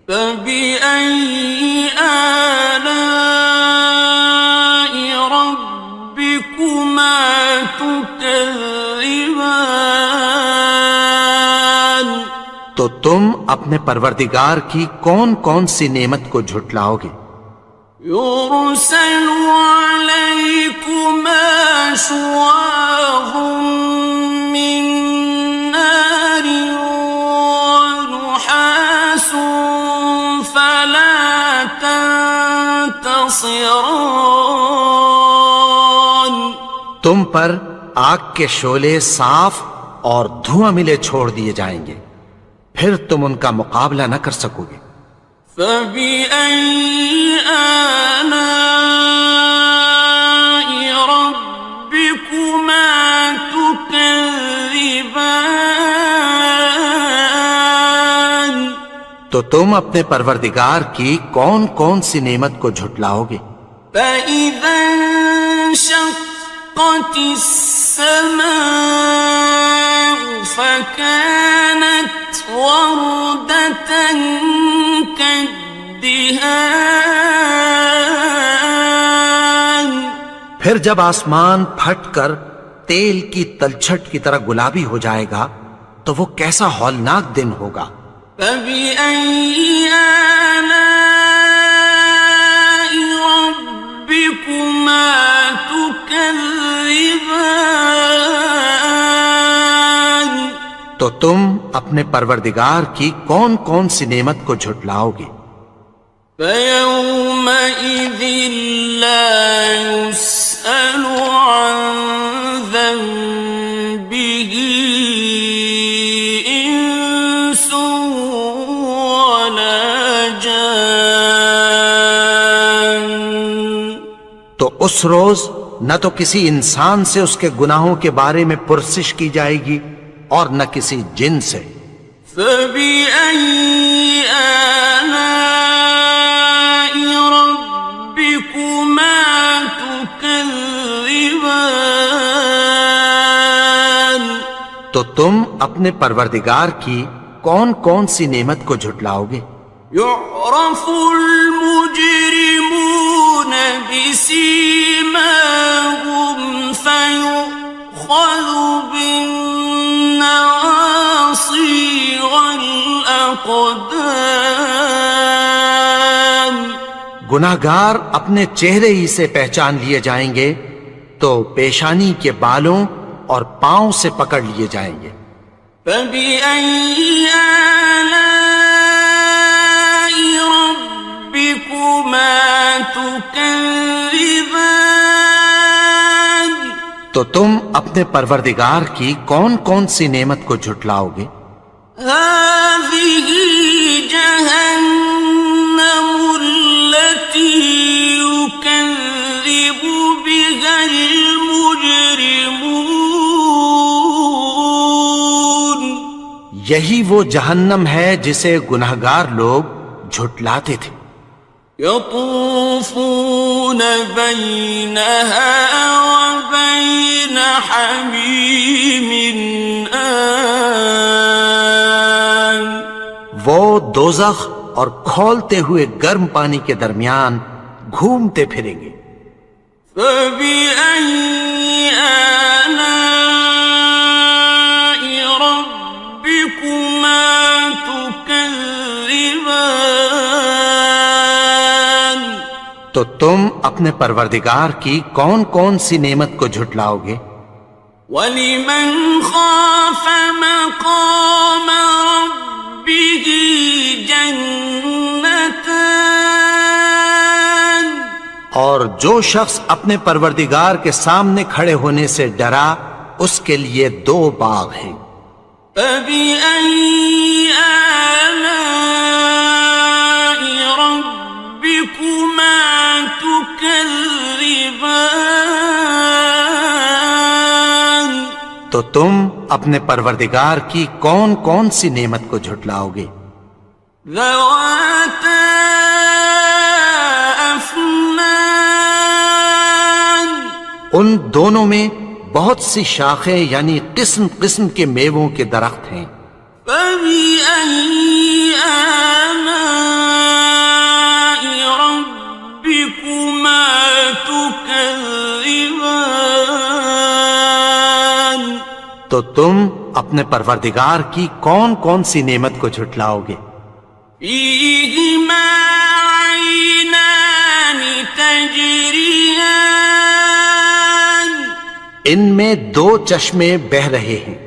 فَبِأَيِّ آلَاءِ رَبِّكُمَا تُكَذِّبَانِ. تو تم اپنے پروردگار کی کون کون سی نعمت کو جھٹلاؤ گے؟ يُرْسَلُ عَلَيْكُمَا شُوَاظٌ مِّن نَّارٍ وَنُحَاسٌ فَلَا تَنتَصِرَانِ. تم پر آگ کے شعلے صاف اور دھواں ملے چھوڑ دیے جائیں گے، پھر تم ان کا مقابلہ نہ کر سکو گے. فَبِأَيِّ آلَاءِ رَبِّكُمَا تُكَذِّبَانِ. تو تم اپنے پروردگار کی کون کون سی نعمت کو جھٹلاؤ گے؟ فَإِذَا انشَقَّتِ السَّمَاءُ فَكَانَتْ وَرْدَةً كَالدِّهَانِ. پھر جب آسمان پھٹ کر تیل کی تلچھٹ کی طرح گلابی ہو جائے گا تو وہ کیسا ہولناک دن ہوگا. فَبِأَيِّ آلَاءِ رَبِّكُمَا تُكَذِّبَانِ. تو تم اپنے پروردگار کی کون کون سی نعمت کو جھٹلاؤ گے؟ فَيَوْمَئِذٍ لَا يُسْأَلُ عَنْ ذَنبِهِ إِنسٌ وَلَا جَانٌ. تو اس روز نہ تو کسی انسان سے اس کے گناہوں کے بارے میں پرسش کی جائے گی اور نہ کسی جن سے. فَبِأَيِّ آلَاءِ رَبِّكُمَا تُكَذِّبَانِ. تو تم اپنے پروردگار کی کون کون سی نعمت کو جھٹلاؤ گے؟ يُعْرَفُ الْمُجْرِمُونَ بِسِيمَاهُمْ فَيُؤْخَذُ بِالنَّوَاصِي وَالْأَقْدَامِ. گناہگار اپنے چہرے ہی سے پہچان لیے جائیں گے تو پیشانی کے بالوں اور پاؤں سے پکڑ لیے جائیں گے. فَبِأَيِّ آلَاءِ رَبِّكُمَا تُكَذِّبَانِ. تو تم اپنے پروردگار کی کون کون سی نعمت کو جھٹلاؤ گے؟ هَٰذِهِ جَهَنَّمُ الَّتِي يُكَذِّبُ بِهَا الْمُجْرِمُونَ. یہی وہ جہنم ہے جسے گناہگار لوگ جھٹلاتے تھے. يَطُوفُونَ بَيْنَهَا وَبَيْنَ حَمِيمٍ آنٍ. وہ دوزخ اور کھولتے ہوئے گرم پانی کے درمیان گھومتے پھریں گے. فَبِأَيِّ آلَاءِ رَبِّكُمَا تُكَذِّبَانِ. تو تم اپنے پروردگار کی کون کون سی نعمت کو جھٹلاؤ گے؟ وَلِمَنْ خَافَ مَقَامَ رَبِّهِ جَنَّتَانِ. اور جو شخص اپنے پروردگار کے سامنے کھڑے ہونے سے ڈرا اس کے لیے 2 باغ ہیں. فبأي آلاء ربكما تكذبان؟ تو تم اپنے پروردگار کی کون کون سی نعمت کو جھٹلاؤ گے؟ ذواتا افنان، ان دونوں میں بہت سی شاخیں یعنی قسم قسم کے میووں کے درخت ہیں۔ فبأي آلاء ربكما تكذبان؟ تو تم اپنے پروردگار کی کون کون سی نعمت کو جھٹلاؤ گے؟ فيهما عينان تجريان، ان میں دو چشمے بہہ رہے ہیں۔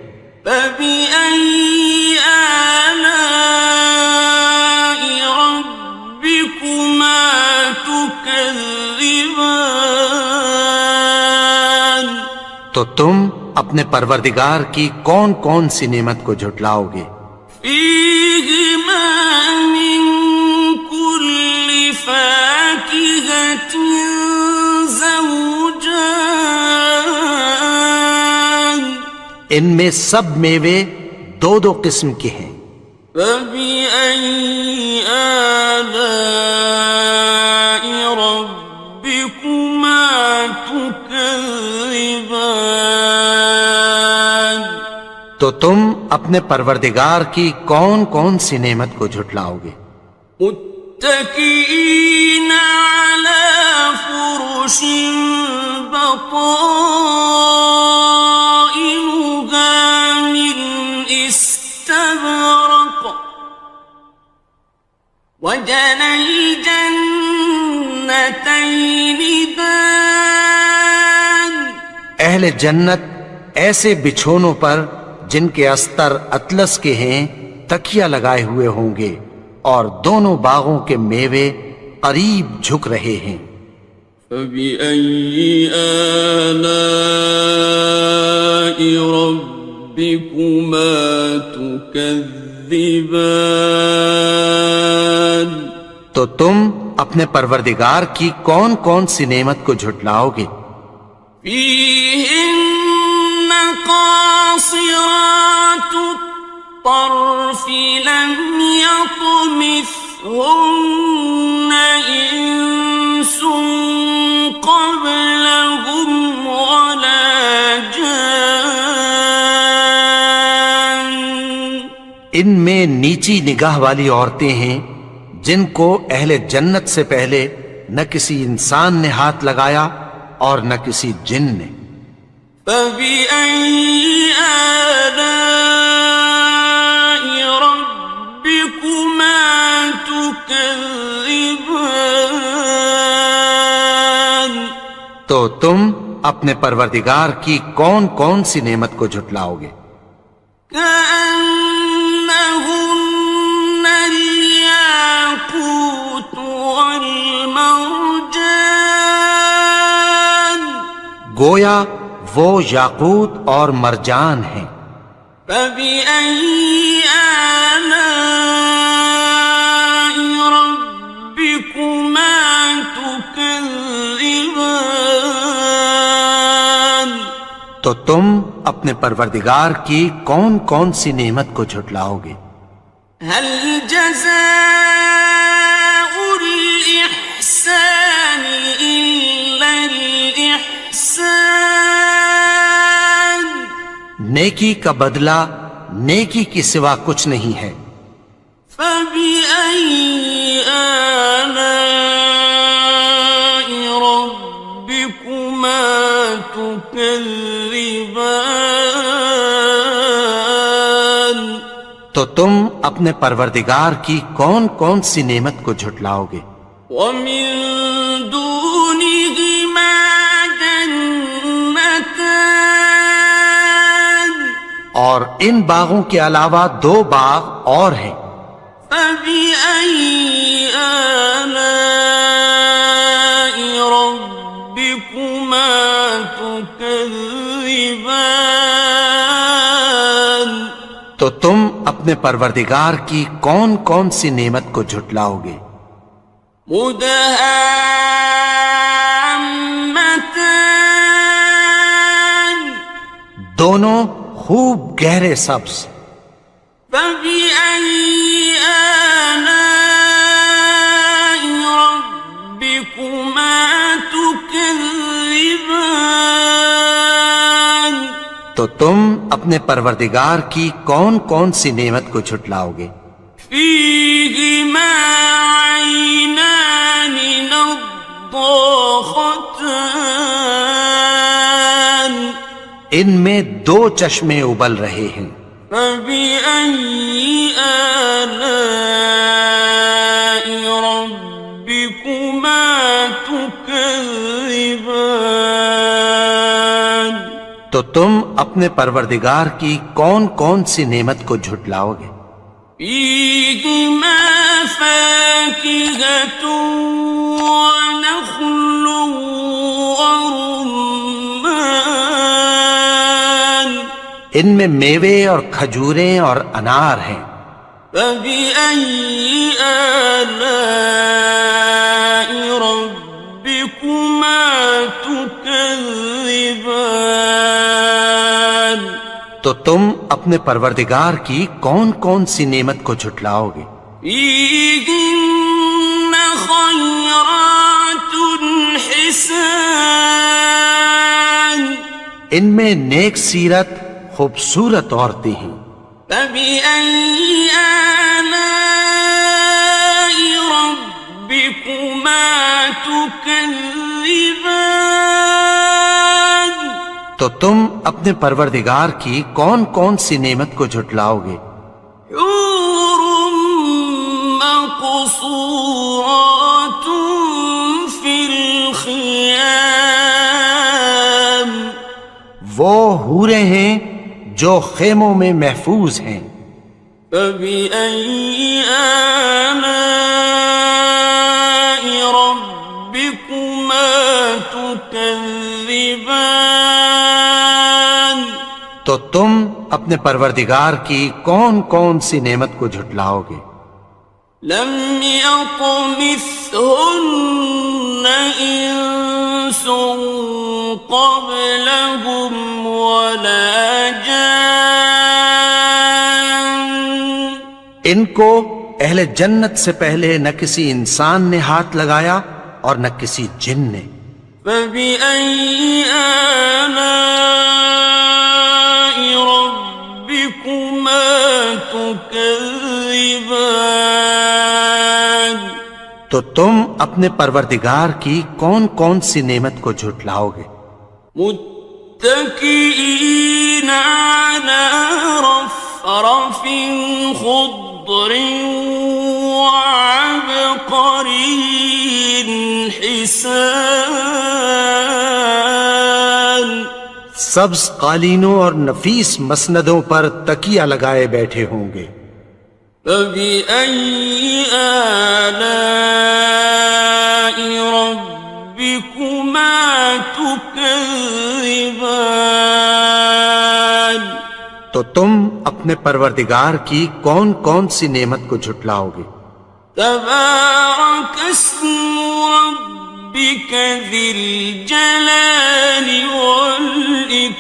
فبأي آلاء ربكما تكذبان؟ تو تم اپنے پروردگار کی کون کون سی نعمت کو جھٹلاؤ گے؟ فيهما من كل فاكهة زوجان، ان میں سب میوے دو دو قسم کے ہیں۔ فبأي آلاء ربكما تكذبان؟ تو تم اپنے پروردگار کی کون کون سی نعمت کو جھٹلاؤ گے؟ متكئين على فرش بطائنها من استبرق، وجنى الجنتين دان، اہل جنت ایسے بچھونوں پر جن کے استر اطلس کے ہیں تکیہ لگائے ہوئے ہوں گے، اور دونوں باغوں کے میوے قریب جھک رہے ہیں۔ فبأي آلاء ربكما تكذبان؟ تو تم اپنے پروردگار کی کون کون سی نعمت کو جھٹلاؤ گے؟ فيهن قاصرات الطرف لم يطمثهن إنس قبلهم ولا جان، ان میں نیچی نگاہ والی عورتیں ہیں جن کو اہل جنت سے پہلے نہ کسی انسان نے ہاتھ لگایا اور نہ کسی جن نے۔ فبأي آلاء ربكما تكذبان؟ تو تم اپنے پروردگار کی کون کون سی نعمت کو جھٹلاؤ گے؟ كأنهن الياقوت والمرجان، گویا وہ یاقوت اور مرجان ہیں۔ فبأي آلاء ربكما تكذبان؟ تو تم اپنے پروردگار کی کون کون سی نعمت کو جھٹلاؤ گے؟ هل جزاء الإحسان إلا الإحسان؟ نیکی کا بدلہ نیکی کی سوا کچھ نہیں ہے۔ فبأي آلاء ربكما تكذبان؟ تو تم اپنے پروردگار کی کون کون سی نعمت کو جھٹلاؤ گے؟ ومن دونهما جنتان، اور ان باغوں کے علاوہ دو باغ اور ہیں۔ فبأي آلاء ربكما تكذبان؟ تو تو تم اپنے پروردگار کی کون کون سی نعمت کو جھٹلاؤ گے؟ مدہامتان دونوں خوب گہرے سبز. فبأي آلاء ربكما تكذبان تو تم اپنے پروردگار کی کون کون سی نعمت کو جھٹلاؤ گے؟ فيهما عينان نضاختان ان میں دو چشمے ابل رہے ہیں. فبأي آلاء ربكما تكذبان تو تم اپنے پروردگار کی کون کون سی نعمت کو جھٹلاؤ گے؟ فيهما فاكهة ونخل ورمان ان میں میوے اور کھجوریں اور انار ہیں. فبأي آلاء ربكما تكذبان تو تم اپنے پروردگار کی کون کون سی نعمت کو جھٹلاؤ گے؟ فيهن خيرات حسان ان میں نیک سیرت خوبصورت عورتیں ہیں. فبأي آلاء ربكما تكذبان تو تم اپنے پروردگار کی کون کون سی نعمت کو جھٹلاؤ گے؟ حور مقصورات في الخيام وہ حوریں ہیں جو خیموں میں محفوظ ہیں. فبأي آلاء ربكما تكذبان تو تم اپنے پروردگار کی کون کون سی نعمت کو جھٹلاؤ گے؟ لم يطمثهن إنس قبلهم ولا جان ان کو اہل جنت سے پہلے نہ کسی انسان نے ہاتھ لگایا اور نہ کسی جن نے. فبأي آلاء ربكما تكذبان تو تم اپنے پروردگار کی کون کون سی نعمت کو جھٹلاؤ گے؟ متكئين على رفرف خضر وعبقري حسان سبز قالینوں اور نفیس مسندوں پر تکیہ لگائے بیٹھے ہوں گے. فبأي آلاء ربكما تكذبان تو تم اپنے پروردگار کی کون کون سی نعمت کو جھٹلاؤ گے؟ تبارك اسم ربك ذي الجلال والإكرام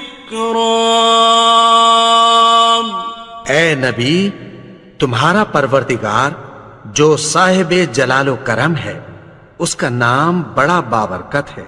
اے نبی، تمہارا پروردگار جو صاحب جلال و کرم ہے، اس کا نام بڑا بابرکت ہے.